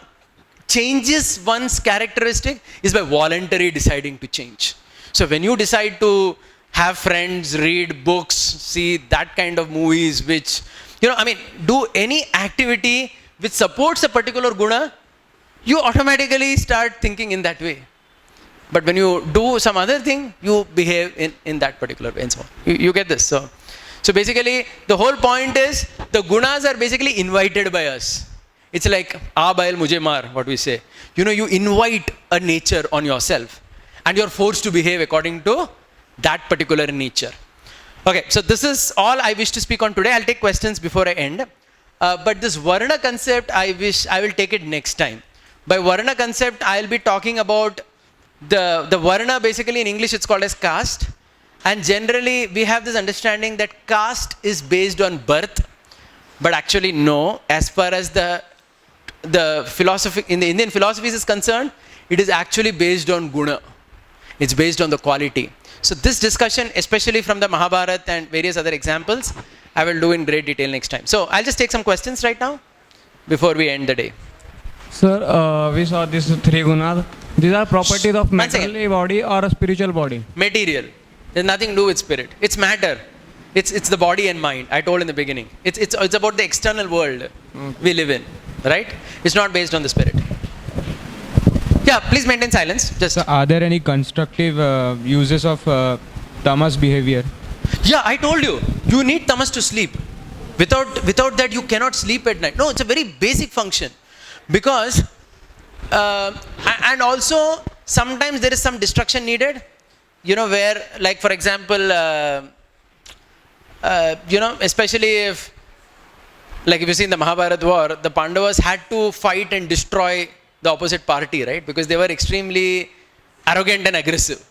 changes one's characteristic is by voluntarily deciding to change. So when you decide to have friends, read books, see that kind of movies, which, do any activity which supports a particular guna, you automatically start thinking in that way. But when you do some other thing, you behave in that particular way and so on. You get this? So basically, the whole point is, the gunas are basically invited by us. It's like, "Aa bail mujhe maar," what we say. You invite a nature on yourself. And you're forced to behave according to that particular nature. Okay, so this is all I wish to speak on today. I'll take questions before I end. But this Varna concept, I will take it next time. By Varna concept, I'll be talking about the Varna, basically in English it's called as caste. And generally we have this understanding that caste is based on birth, but actually no, as far as the philosophy, in the Indian philosophies is concerned, it is actually based on guna. It's based on the quality. So this discussion, especially from the Mahabharata and various other examples, I will do in great detail next time. So I'll just take some questions right now before we end the day. Sir, we saw these three gunas. These are properties of One second. material body or a spiritual body. Material. There's nothing to do with spirit. It's matter. It's the body and mind. I told in the beginning. It's about the external world we live in, right? It's not based on the spirit. Yeah, please maintain silence. Just So are there any constructive uses of tamas behavior? yeah, I told you. You need tamas to sleep. Without that, you cannot sleep at night. No, it's a very basic function, because and also sometimes there is some destruction needed. You know, where, like for example, you know, especially if, like if you see in the Mahabharata war, the Pandavas had to fight and destroy the opposite party, right? Because they were extremely arrogant and aggressive.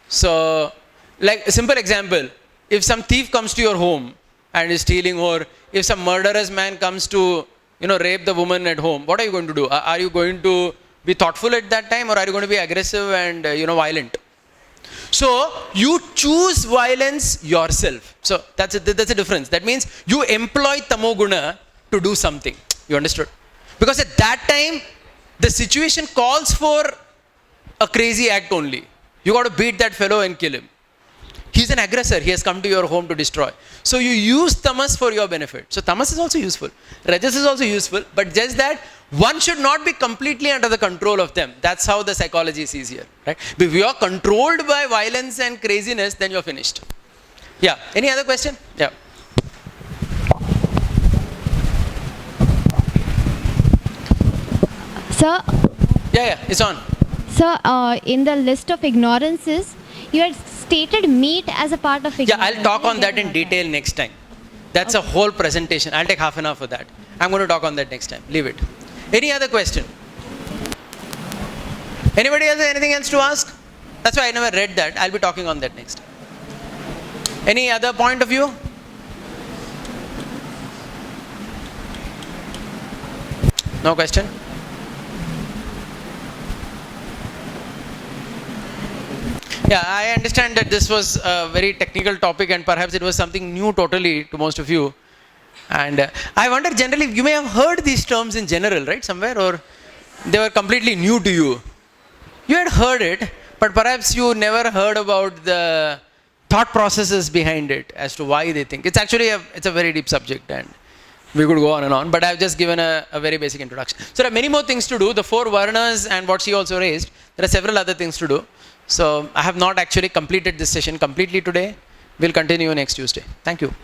So, like a simple example, if some thief comes to your home and is stealing, or if some murderous man comes to, you know, rape the woman at home, what are you going to do? Are you going to be thoughtful at that time, or are you going to be aggressive and, you know, violent? So you choose violence yourself. So that's a difference. That means you employ tamoguna to do something. You understood? Because at that time, the situation calls for a crazy act only. You got to beat that fellow and kill him. He's an aggressor. He has come to your home to destroy. So you use tamas for your benefit. So tamas is also useful. Rajas is also useful. But just that one should not be completely under the control of them. That's how the psychology sees here. Right? If you are controlled by violence and craziness, then you're finished. Yeah. Any other question? Yeah. Sir, Yeah, it's on. sir, in the list of ignorances, you had stated meat as a part of Yeah, ignorance. I'll talk on that in detail next time. That's a whole presentation. I'll take half an hour for that. I'm going to talk on that next time. Leave it. Any other question? Anybody else have anything else to ask? That's why I never read that. I'll be talking on that next time. Any other point of view? No question? Yeah, I understand that this was a very technical topic and perhaps it was something new totally to most of you. And I wonder, generally, you may have heard these terms in general, right, somewhere, or they were completely new to you. You had heard it, but perhaps you never heard about the thought processes behind it as to why they think. It's actually it's a very deep subject, and we could go on and on, but I've just given a very basic introduction. So there are many more things to do. The 4 Varnas and what she also raised, there are several other things to do. So I have not actually completed this session completely today. We'll continue next Tuesday. Thank you.